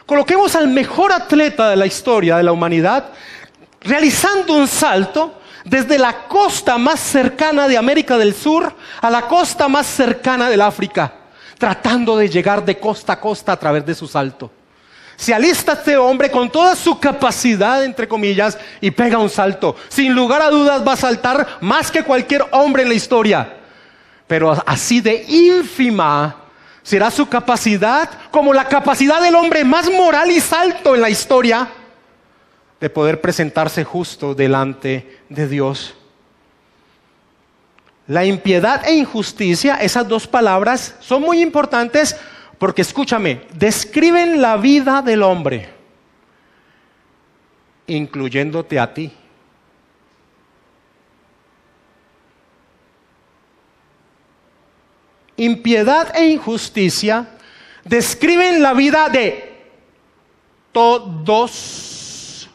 Coloquemos al mejor atleta de la historia de la humanidad realizando un salto desde la costa más cercana de América del Sur a la costa más cercana del África, tratando de llegar de costa a costa a través de su salto. Se alista este hombre con toda su capacidad, entre comillas, y pega un salto. Sin lugar a dudas va a saltar más que cualquier hombre en la historia. Pero así de ínfima será su capacidad, como la capacidad del hombre más moral y santo en la historia, de poder presentarse justo delante de Dios. La impiedad e injusticia, esas dos palabras son muy importantes porque, escúchame, describen la vida del hombre, incluyéndote a ti. Impiedad e injusticia describen la vida de todos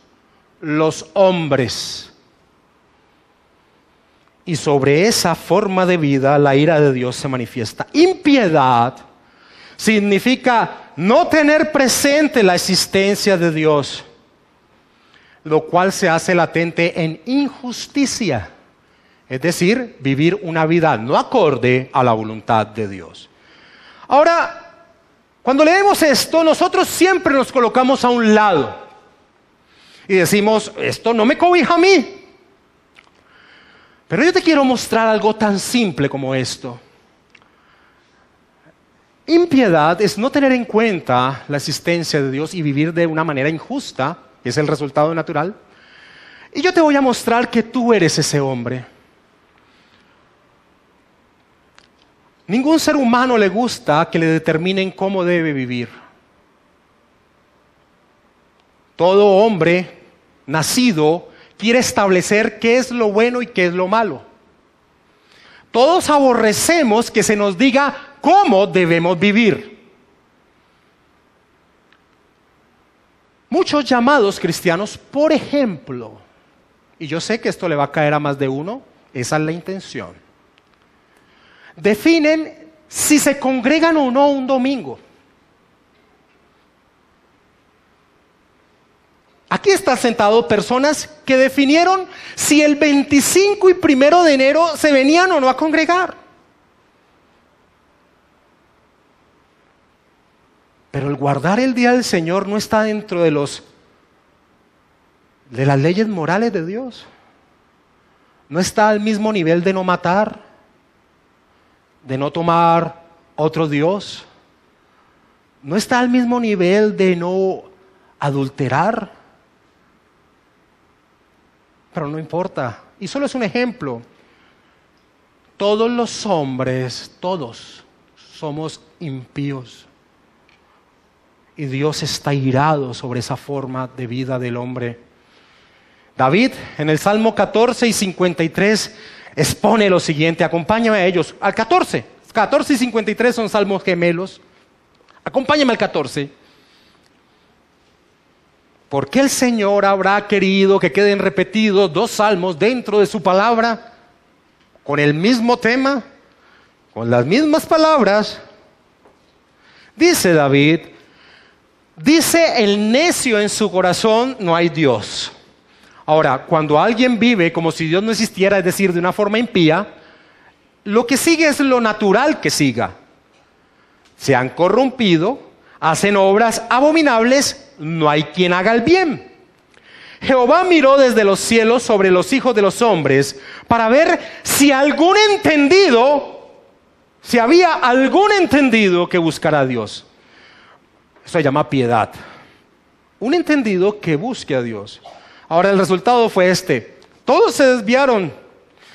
los hombres. Y sobre esa forma de vida la ira de Dios se manifiesta. Impiedad significa no tener presente la existencia de Dios, lo cual se hace latente en injusticia. Es decir, vivir una vida no acorde a la voluntad de Dios. Ahora, cuando leemos esto, nosotros siempre nos colocamos a un lado y decimos, esto no me cobija a mí. Pero yo te quiero mostrar algo tan simple como esto. Impiedad es no tener en cuenta la existencia de Dios y vivir de una manera injusta, que es el resultado natural. Y yo te voy a mostrar que tú eres ese hombre. Ningún ser humano le gusta que le determinen cómo debe vivir. Todo hombre nacido quiere establecer qué es lo bueno y qué es lo malo. Todos aborrecemos que se nos diga cómo debemos vivir. Muchos llamados cristianos, por ejemplo, y yo sé que esto le va a caer a más de uno, esa es la intención, definen si se congregan o no un domingo. Aquí están sentados personas que definieron si el 25 y 1 de enero se venían o no a congregar. Pero el guardar el día del Señor no está dentro de las leyes morales de Dios. No está al mismo nivel de no matar, de no tomar otro Dios. No está al mismo nivel de no adulterar. Pero no importa. Y solo es un ejemplo. Todos los hombres, todos, somos impíos. Y Dios está irado sobre esa forma de vida del hombre. David, en el Salmo 14 y 53, expone lo siguiente. Acompáñame a ellos. Al 14. 14 y 53 son salmos gemelos. Acompáñame al 14. ¿Por qué el Señor habrá querido que queden repetidos dos salmos dentro de su palabra? Con el mismo tema, con las mismas palabras. Dice David, dice el necio en su corazón, no hay Dios. Ahora, cuando alguien vive como si Dios no existiera, es decir, de una forma impía, lo que sigue es lo natural que siga. Se han corrompido, hacen obras abominables, no hay quien haga el bien. Jehová miró desde los cielos sobre los hijos de los hombres para ver si había algún entendido que buscara a Dios. Eso se llama piedad. Un entendido que busque a Dios. Ahora el resultado fue este. Todos se desviaron,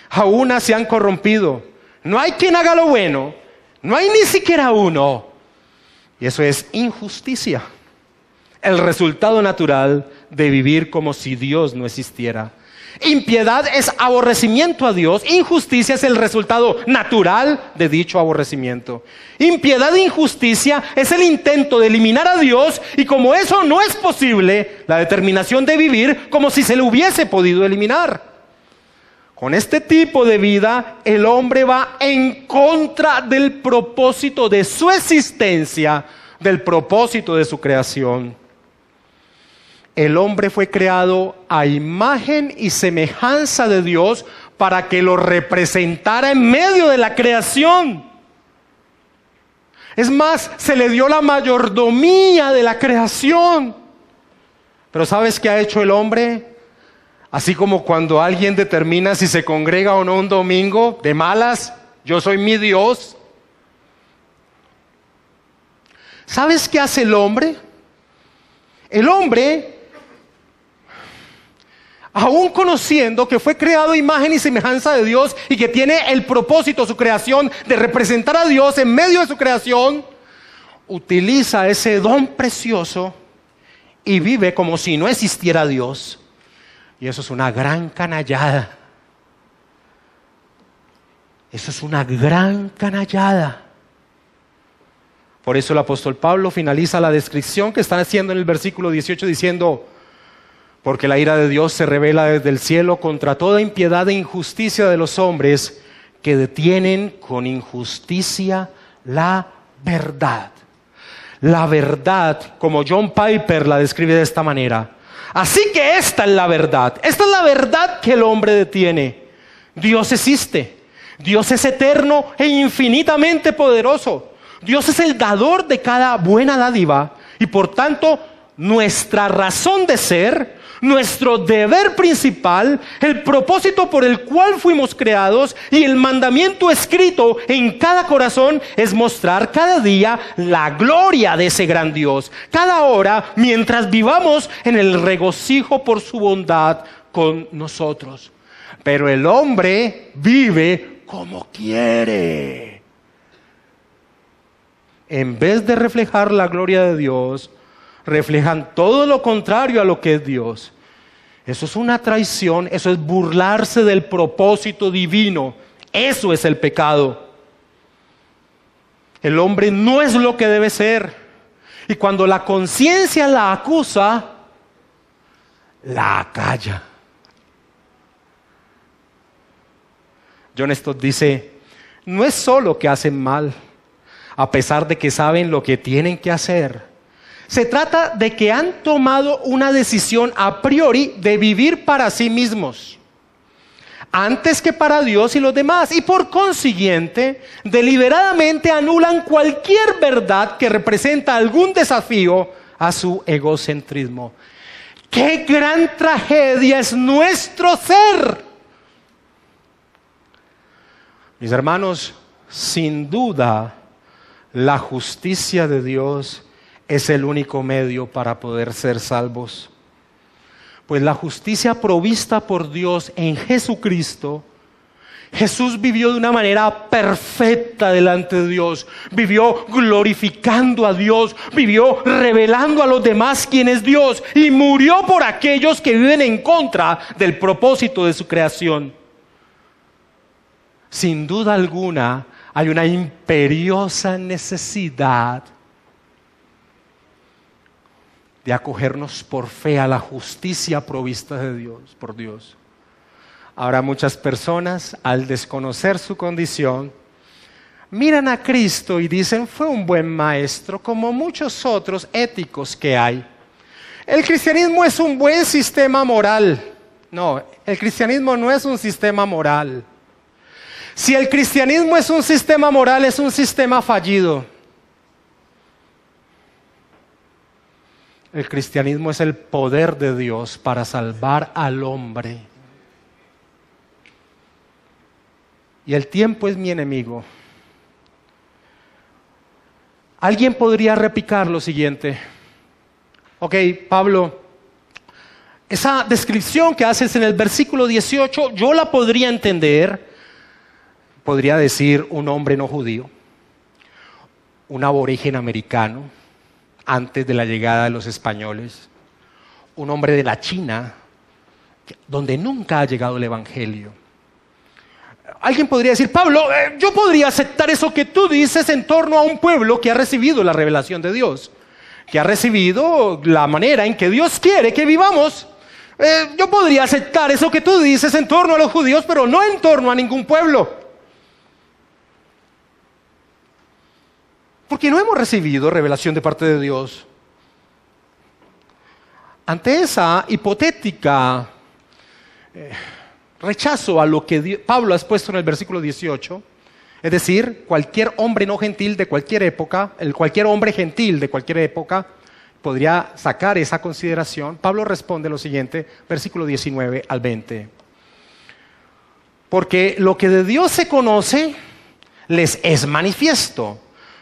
a una se han corrompido. No hay quien haga lo bueno, no hay ni siquiera uno. Y eso es injusticia. El resultado natural de vivir como si Dios no existiera. Impiedad es aborrecimiento a Dios. Injusticia es el resultado natural de dicho aborrecimiento. Impiedad e injusticia es el intento de eliminar a Dios, y como eso no es posible, la determinación de vivir como si se le hubiese podido eliminar. Con este tipo de vida, el hombre va en contra del propósito de su existencia, del propósito de su creación. El hombre fue creado a imagen y semejanza de Dios para que lo representara en medio de la creación. Es más, se le dio la mayordomía de la creación. Pero ¿sabes qué ha hecho el hombre? Así como cuando alguien determina si se congrega o no un domingo, de malas, yo soy mi Dios. ¿Sabes qué hace el hombre? El hombre, aún conociendo que fue creado a imagen y semejanza de Dios y que tiene el propósito, su creación, de representar a Dios en medio de su creación, utiliza ese don precioso y vive como si no existiera Dios. Y eso es una gran canallada. Eso es una gran canallada. Por eso el apóstol Pablo finaliza la descripción que están haciendo en el versículo 18 diciendo: porque la ira de Dios se revela desde el cielo contra toda impiedad e injusticia de los hombres que detienen con injusticia la verdad. La verdad, como John Piper la describe de esta manera: así que esta es la verdad. Esta es la verdad que el hombre detiene. Dios existe. Dios es eterno e infinitamente poderoso. Dios es el dador de cada buena dádiva y por tanto nuestra razón de ser, nuestro deber principal, el propósito por el cual fuimos creados y el mandamiento escrito en cada corazón es mostrar cada día la gloria de ese gran Dios, cada hora mientras vivamos en el regocijo por su bondad con nosotros. Pero el hombre vive como quiere. En vez de reflejar la gloria de Dios, reflejan todo lo contrario a lo que es Dios. Eso es una traición, eso es burlarse del propósito divino. Eso es el pecado. El hombre no es lo que debe ser. Y cuando la conciencia la acusa, la acalla. John Stott dice: no es solo que hacen mal, a pesar de que saben lo que tienen que hacer. Se trata de que han tomado una decisión a priori de vivir para sí mismos, antes que para Dios y los demás, y por consiguiente, deliberadamente anulan cualquier verdad que representa algún desafío a su egocentrismo. ¡Qué gran tragedia es nuestro ser! Mis hermanos, sin duda, la justicia de Dios es el único medio para poder ser salvos. Pues la justicia provista por Dios en Jesucristo, Jesús vivió de una manera perfecta delante de Dios. Vivió glorificando a Dios, vivió revelando a los demás quién es Dios y murió por aquellos que viven en contra del propósito de su creación. Sin duda alguna, hay una imperiosa necesidad de acogernos por fe a la justicia provista de Dios, por Dios. Ahora muchas personas, al desconocer su condición, miran a Cristo y dicen: fue un buen maestro, como muchos otros éticos que hay. El cristianismo es un buen sistema moral. No, el cristianismo no es un sistema moral. Si el cristianismo es un sistema moral, es un sistema fallido. El cristianismo es el poder de Dios para salvar al hombre. Y el tiempo es mi enemigo. Alguien podría replicar lo siguiente: ok, Pablo, esa descripción que haces en el versículo 18, yo la podría entender. Podría decir un hombre no judío, un aborigen americano, antes de la llegada de los españoles, un hombre de la China, donde nunca ha llegado el evangelio. Alguien podría decir: Pablo, yo podría aceptar eso que tú dices en torno a un pueblo que ha recibido la revelación de Dios, que ha recibido la manera en que Dios quiere que vivamos. Yo podría aceptar eso que tú dices en torno a los judíos, pero no en torno a ningún pueblo. Porque no hemos recibido revelación de parte de Dios. Ante esa hipotética rechazo a lo que Pablo ha expuesto en el versículo 18, es decir, cualquier hombre no gentil de cualquier época, cualquier hombre gentil de cualquier época podría sacar esa consideración, Pablo responde lo siguiente, versículo 19 al 20. Porque lo que de Dios se conoce les es manifiesto,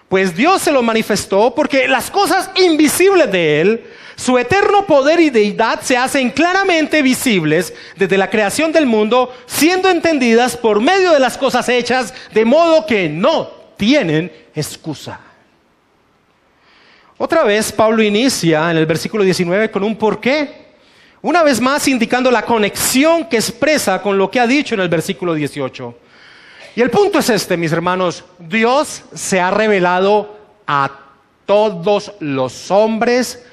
Pues Dios se lo manifestó porque las cosas invisibles de Él, su eterno poder y deidad, se hacen claramente visibles desde la creación del mundo, siendo entendidas por medio de las cosas hechas, de modo que no tienen excusa. Otra vez Pablo inicia en el versículo 19 con un porqué, una vez más indicando la conexión que expresa con lo que ha dicho en el versículo 18. Y el punto es este, mis hermanos: Dios se ha revelado a todos los hombres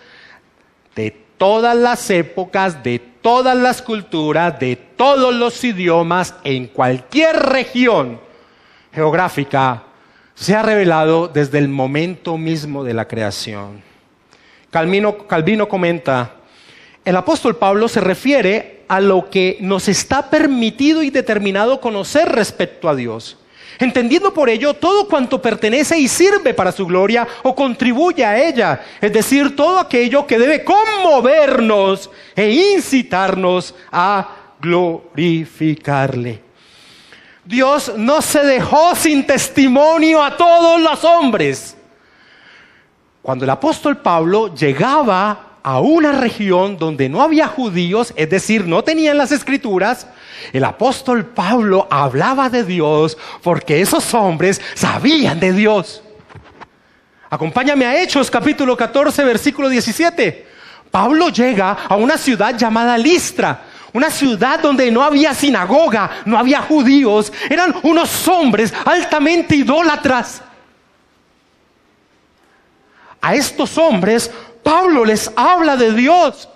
de todas las épocas, de todas las culturas, de todos los idiomas, en cualquier región geográfica. Se ha revelado desde el momento mismo de la creación. Calvino comenta: el apóstol Pablo se refiere a lo que nos está permitido y determinado conocer respecto a Dios, entendiendo por ello todo cuanto pertenece y sirve para su gloria o contribuye a ella, es decir, todo aquello que debe conmovernos e incitarnos a glorificarle. Dios no se dejó sin testimonio a todos los hombres. Cuando el apóstol Pablo llegaba a una región donde no había judíos, es decir, no tenían las escrituras, el apóstol Pablo hablaba de Dios porque esos hombres sabían de Dios. Acompáñame a Hechos capítulo 14, versículo 17. Pablo llega a una ciudad llamada Listra, una ciudad donde no había sinagoga, no había judíos, eran unos hombres altamente idólatras. A estos hombres Pablo les habla de Dios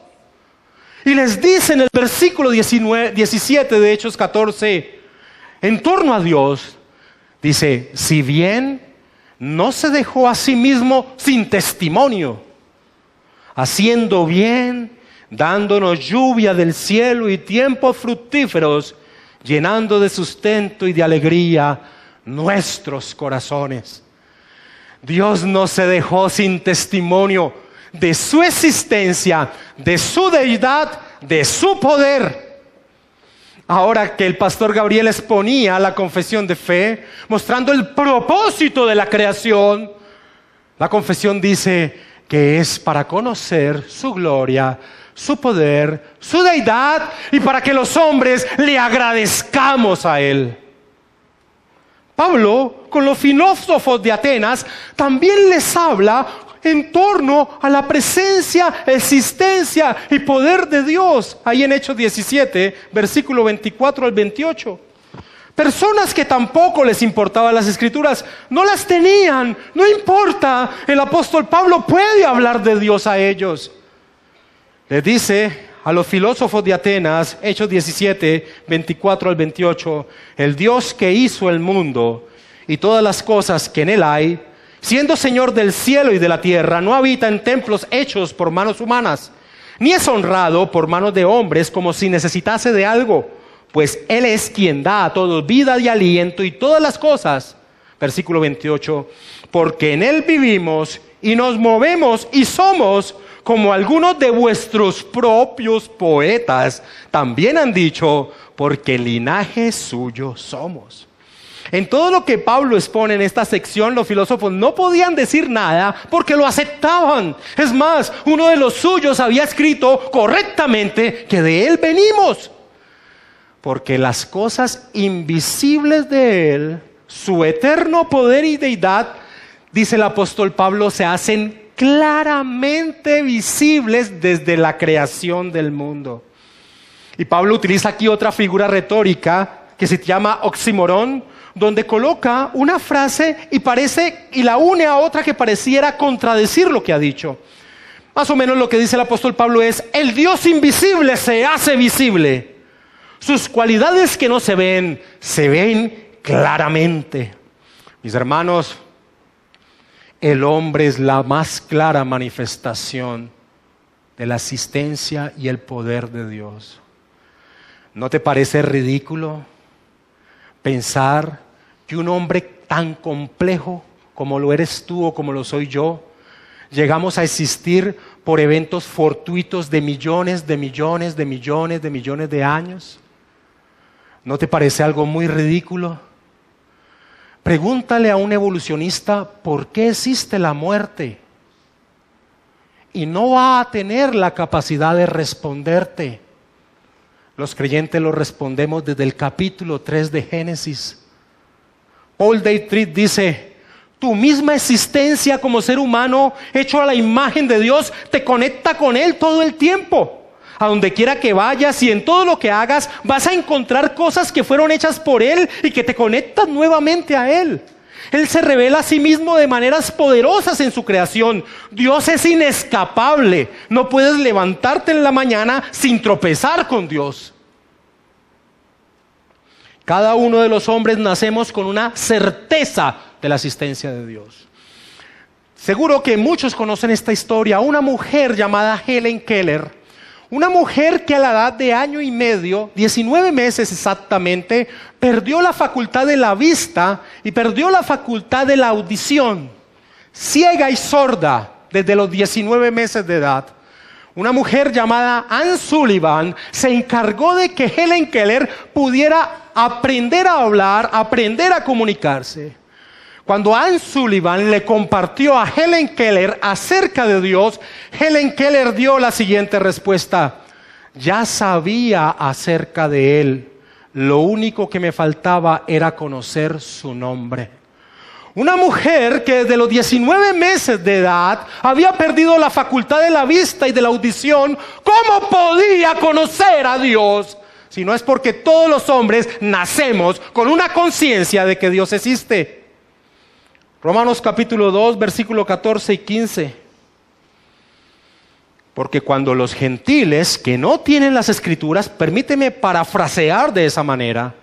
y les dice en el versículo 17 de Hechos 14, en torno a Dios, dice: si bien no se dejó a sí mismo sin testimonio, haciendo bien, dándonos lluvia del cielo y tiempos fructíferos, llenando de sustento y de alegría nuestros corazones. Dios no se dejó sin testimonio de su existencia, de su deidad, de su poder. Ahora que el pastor Gabriel exponía la confesión de fe, mostrando el propósito de la creación, la confesión dice que es para conocer su gloria, su poder, su deidad, y para que los hombres le agradezcamos a Él. Pablo, con los filósofos de Atenas, también les habla en torno a la presencia, existencia y poder de Dios. Ahí en Hechos 17, versículo 24 al 28. Personas que tampoco les importaban las escrituras, no las tenían, no importa. El apóstol Pablo puede hablar de Dios a ellos. Les dice a los filósofos de Atenas, Hechos 17, 24 al 28, el Dios que hizo el mundo y todas las cosas que en él hay, siendo Señor del cielo y de la tierra, no habita en templos hechos por manos humanas, ni es honrado por manos de hombres como si necesitase de algo, pues Él es quien da a todos vida y aliento y todas las cosas. Versículo 28, porque en Él vivimos y nos movemos y somos, como algunos de vuestros propios poetas también han dicho, porque linaje suyo somos. En todo lo que Pablo expone en esta sección, los filósofos no podían decir nada porque lo aceptaban. Es más, uno de los suyos había escrito correctamente que de Él venimos. Porque las cosas invisibles de Él, su eterno poder y deidad, dice el apóstol Pablo, se hacen claramente visibles desde la creación del mundo. Y Pablo utiliza aquí otra figura retórica que se llama oxímoron, donde coloca una frase y la une a otra que pareciera contradecir lo que ha dicho. Más o menos lo que dice el apóstol Pablo es: el Dios invisible se hace visible. Sus cualidades que no se ven claramente. Mis hermanos, el hombre es la más clara manifestación de la existencia y el poder de Dios. ¿No te parece ridículo pensar que un hombre tan complejo como lo eres tú o como lo soy yo, llegamos a existir por eventos fortuitos de millones de años? ¿No te parece algo muy ridículo? Pregúntale a un evolucionista por qué existe la muerte y no va a tener la capacidad de responderte. Los creyentes lo respondemos desde el capítulo 3 de Génesis. Paul Dietrich dice: tu misma existencia como ser humano hecho a la imagen de Dios te conecta con Él todo el tiempo. A donde quiera que vayas y en todo lo que hagas vas a encontrar cosas que fueron hechas por Él y que te conectan nuevamente a Él. Él se revela a sí mismo de maneras poderosas en su creación. Dios es inescapable. No puedes levantarte en la mañana sin tropezar con Dios. Cada uno de los hombres nacemos con una certeza de la existencia de Dios. Seguro que muchos conocen esta historia. Una mujer llamada Helen Keller, una mujer que a la edad de 1 año y medio, 19 meses exactamente, perdió la facultad de la vista y perdió la facultad de la audición. Ciega y sorda desde los 19 meses de edad. Una mujer llamada Anne Sullivan se encargó de que Helen Keller pudiera aprender a hablar, aprender a comunicarse. Cuando Anne Sullivan le compartió a Helen Keller acerca de Dios, Helen Keller dio la siguiente respuesta: ya sabía acerca de Él, lo único que me faltaba era conocer su nombre. Una mujer que desde los 19 meses de edad había perdido la facultad de la vista y de la audición, ¿cómo podía conocer a Dios? Si no es porque todos los hombres nacemos con una conciencia de que Dios existe. Romanos capítulo 2, versículo 14 y 15. Porque cuando los gentiles que no tienen las escrituras, permíteme parafrasear de esa manera,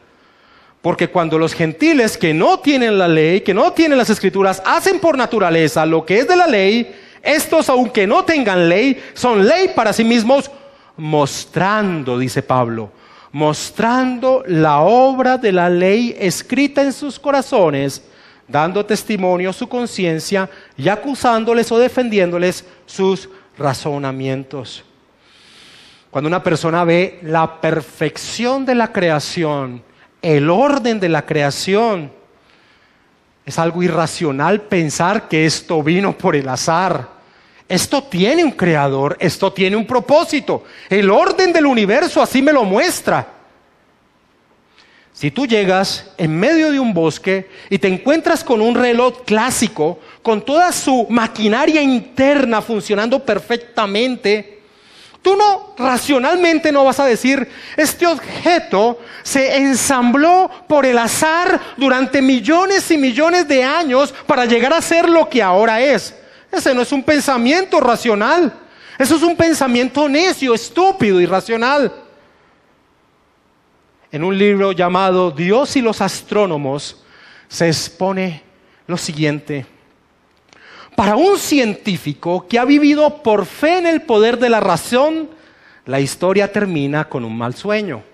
porque cuando los gentiles que no tienen la ley, que no tienen las escrituras, hacen por naturaleza lo que es de la ley, estos aunque no tengan ley, son ley para sí mismos, mostrando, dice Pablo, mostrando la obra de la ley escrita en sus corazones, dando testimonio su conciencia y acusándoles o defendiéndoles sus razonamientos. Cuando una persona ve la perfección de la creación, el orden de la creación, es algo irracional pensar que esto vino por el azar. Esto tiene un creador, esto tiene un propósito. El orden del universo así me lo muestra. Si tú llegas en medio de un bosque y te encuentras con un reloj clásico, con toda su maquinaria interna funcionando perfectamente, tú racionalmente no vas a decir, este objeto se ensambló por el azar durante millones y millones de años para llegar a ser lo que ahora es. Ese no es un pensamiento racional. Eso es un pensamiento necio, estúpido, irracional. En un libro llamado Dios y los astrónomos se expone lo siguiente: para un científico que ha vivido por fe en el poder de la razón, la historia termina con un mal sueño.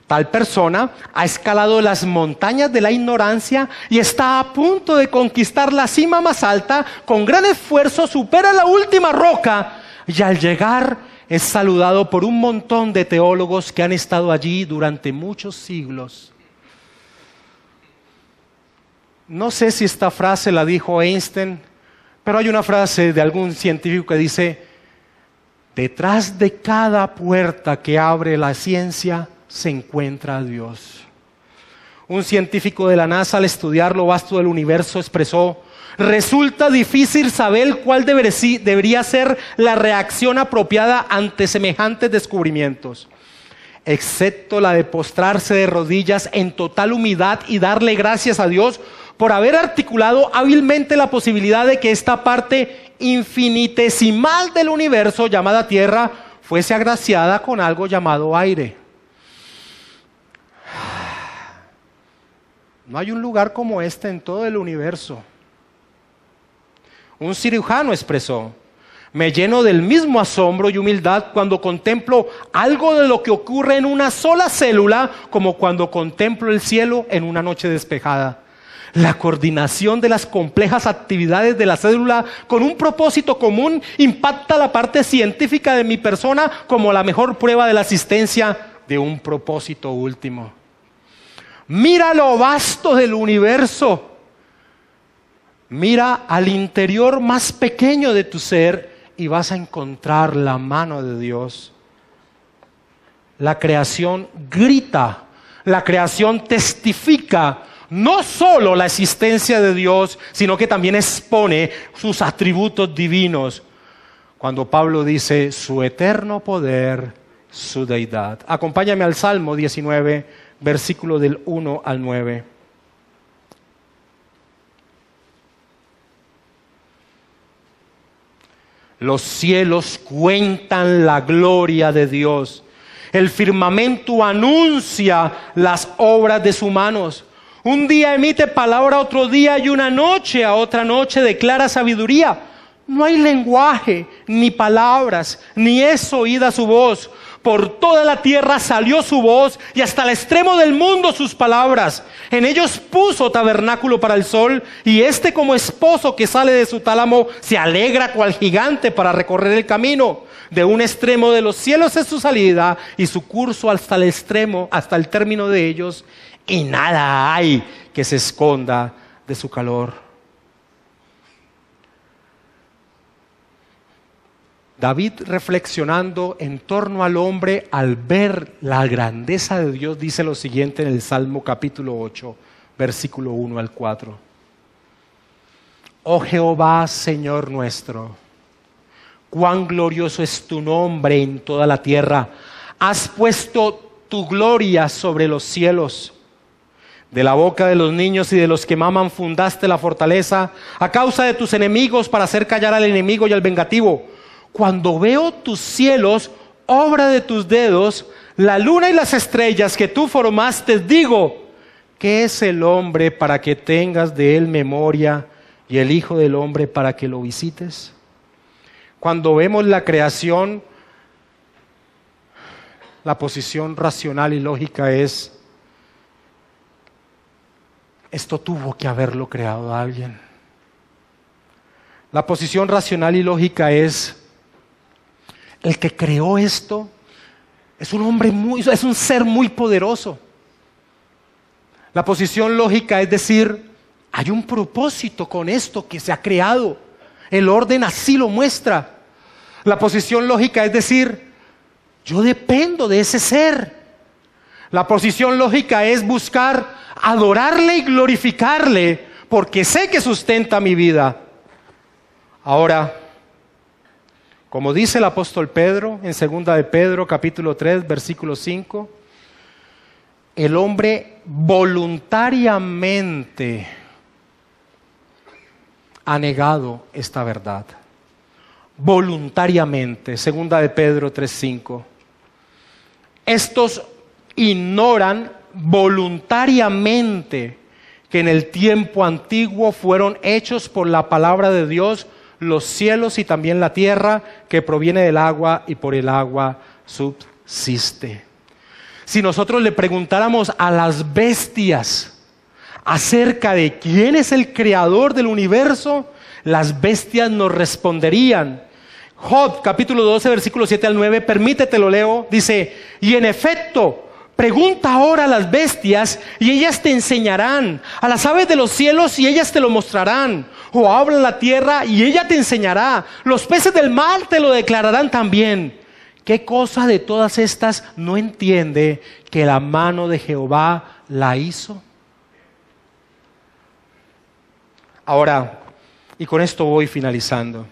Tal persona ha escalado las montañas de la ignorancia y está a punto de conquistar la cima más alta. Con gran esfuerzo supera la última roca y al llegar es saludado por un montón de teólogos que han estado allí durante muchos siglos. No sé si esta frase la dijo Einstein, pero hay una frase de algún científico que dice: detrás de cada puerta que abre la ciencia se encuentra Dios. Un científico de la NASA, al estudiar lo vasto del universo, expresó: resulta difícil saber cuál debería ser la reacción apropiada ante semejantes descubrimientos, excepto la de postrarse de rodillas en total humildad y darle gracias a Dios por haber articulado hábilmente la posibilidad de que esta parte infinitesimal del universo llamada Tierra fuese agraciada con algo llamado aire. No hay un lugar como este en todo el universo. Un cirujano expresó: me lleno del mismo asombro y humildad cuando contemplo algo de lo que ocurre en una sola célula, como cuando contemplo el cielo en una noche despejada. La coordinación de las complejas actividades de la célula con un propósito común impacta la parte científica de mi persona como la mejor prueba de la existencia de un propósito último. Mira lo vasto del universo. Mira al interior más pequeño de tu ser y vas a encontrar la mano de Dios. La creación grita, la creación testifica no solo la existencia de Dios, sino que también expone sus atributos divinos. Cuando Pablo dice su eterno poder, su deidad. Acompáñame al Salmo 19, versículo del 1 al 9. Los cielos cuentan la gloria de Dios. El firmamento anuncia las obras de sus manos. Un día emite palabra a otro día y una noche a otra noche declara sabiduría. No hay lenguaje, ni palabras, ni es oída su voz. Por toda la tierra salió su voz y hasta el extremo del mundo sus palabras. En ellos puso tabernáculo para el sol y este como esposo que sale de su tálamo se alegra cual gigante para recorrer el camino. De un extremo de los cielos es su salida y su curso hasta el extremo, hasta el término de ellos, y nada hay que se esconda de su calor. David, reflexionando en torno al hombre al ver la grandeza de Dios, dice lo siguiente en el Salmo capítulo 8, versículo 1 al 4. Oh Jehová, Señor nuestro, cuán glorioso es tu nombre en toda la tierra. Has puesto tu gloria sobre los cielos. De la boca de los niños y de los que maman fundaste la fortaleza, a causa de tus enemigos, para hacer callar al enemigo y al vengativo. Cuando veo tus cielos, obra de tus dedos, la luna y las estrellas que tú formaste, digo, ¿qué es el hombre para que tengas de él memoria y el hijo del hombre para que lo visites? Cuando vemos la creación, la posición racional y lógica es: esto tuvo que haberlo creado alguien. La posición racional y lógica es: el que creó esto es un ser muy poderoso. La posición lógica es decir, hay un propósito con esto que se ha creado. El orden así lo muestra. La posición lógica es decir, yo dependo de ese ser. La posición lógica es buscar adorarle y glorificarle, porque sé que sustenta mi vida. Ahora, como dice el apóstol Pedro en 2 de Pedro capítulo 3 versículo 5, el hombre voluntariamente ha negado esta verdad. Voluntariamente, 2 de Pedro 3:5. Estos ignoran voluntariamente que en el tiempo antiguo fueron hechos por la palabra de Dios los cielos y también la tierra, que proviene del agua y por el agua subsiste. Si nosotros le preguntáramos a las bestias acerca de quién es el creador del universo, las bestias nos responderían. Job capítulo 12 versículo 7 al 9, permítete lo leo, dice: y en efecto, pregunta ahora a las bestias y ellas te enseñarán, a las aves de los cielos y ellas te lo mostrarán, o habla la tierra y ella te enseñará, los peces del mar te lo declararán también. ¿Qué cosa de todas estas no entiende que la mano de Jehová la hizo? Ahora, y con esto voy finalizando,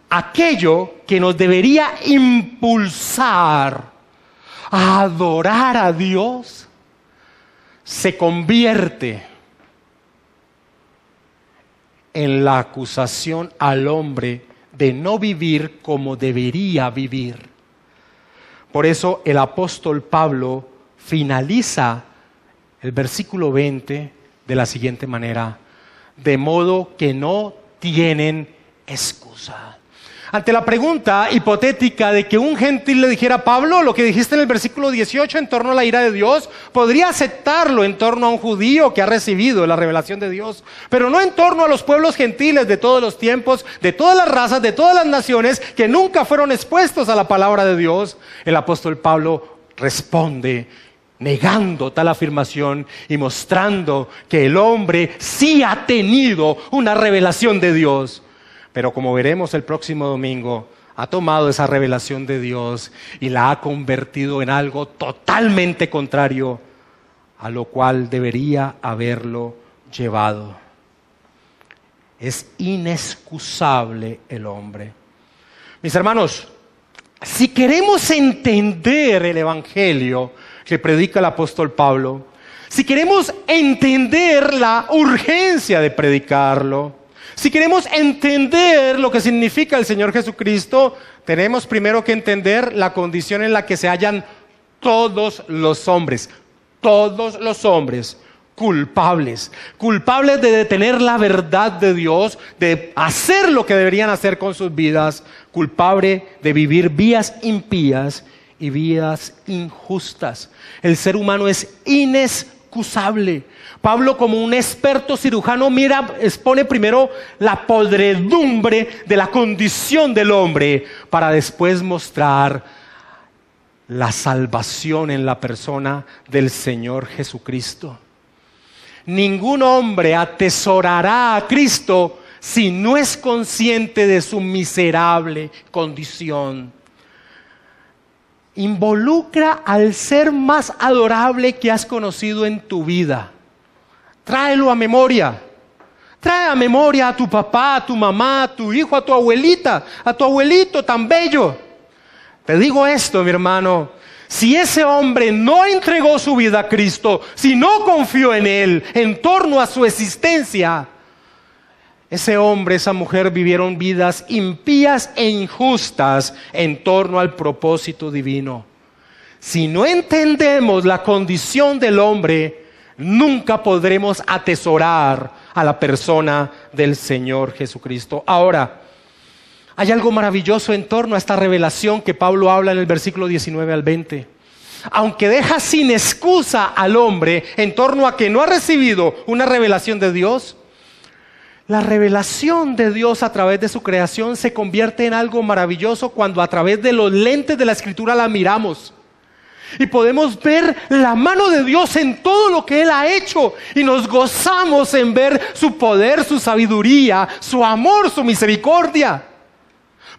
aquello que nos debería impulsar a adorar a Dios se convierte en la acusación al hombre de no vivir como debería vivir. Por eso el apóstol Pablo finaliza el versículo 20 de la siguiente manera: de modo que no tienen excusa. Ante la pregunta hipotética de que un gentil le dijera a Pablo lo que dijiste en el versículo 18 en torno a la ira de Dios, podría aceptarlo en torno a un judío que ha recibido la revelación de Dios, pero no en torno a los pueblos gentiles de todos los tiempos, de todas las razas, de todas las naciones que nunca fueron expuestos a la palabra de Dios. El apóstol Pablo responde negando tal afirmación y mostrando que el hombre sí ha tenido una revelación de Dios. Pero como veremos el próximo domingo, ha tomado esa revelación de Dios y la ha convertido en algo totalmente contrario a lo cual debería haberlo llevado. Es inexcusable el hombre. Mis hermanos, si queremos entender el evangelio que predica el apóstol Pablo, si queremos entender la urgencia de predicarlo, si queremos entender lo que significa el Señor Jesucristo, tenemos primero que entender la condición en la que se hallan todos los hombres culpables de detener la verdad de Dios, de hacer lo que deberían hacer con sus vidas, culpable de vivir vías impías y vías injustas. El ser humano es inexcusable. Pablo, como un experto cirujano, expone primero la podredumbre de la condición del hombre para después mostrar la salvación en la persona del Señor Jesucristo. Ningún hombre atesorará a Cristo si no es consciente de su miserable condición. Involucra al ser más adorable que has conocido en tu vida. Tráelo a memoria. Trae a memoria a tu papá, a tu mamá, a tu hijo, a tu abuelita, a tu abuelito tan bello. Te digo esto, mi hermano, si ese hombre no entregó su vida a Cristo, si no confió en Él en torno a su existencia, ese hombre, esa mujer vivieron vidas impías e injustas en torno al propósito divino. Si no entendemos la condición del hombre, nunca podremos atesorar a la persona del Señor Jesucristo. Ahora, hay algo maravilloso en torno a esta revelación que Pablo habla en el versículo 19 al 20. Aunque deja sin excusa al hombre en torno a que no ha recibido una revelación de Dios, la revelación de Dios a través de su creación se convierte en algo maravilloso cuando a través de los lentes de la Escritura la miramos. Y podemos ver la mano de Dios en todo lo que Él ha hecho. Y nos gozamos en ver su poder, su sabiduría, su amor, su misericordia.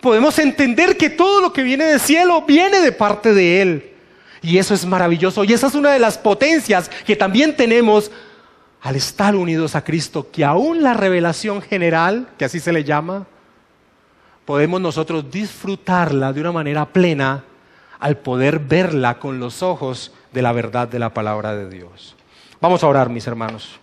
Podemos entender que todo lo que viene del cielo viene de parte de Él. Y eso es maravilloso. Y esa es una de las potencias que también tenemos al estar unidos a Cristo. Que aún la revelación general, que así se le llama, podemos nosotros disfrutarla de una manera plena al poder verla con los ojos de la verdad de la palabra de Dios. Vamos a orar, mis hermanos.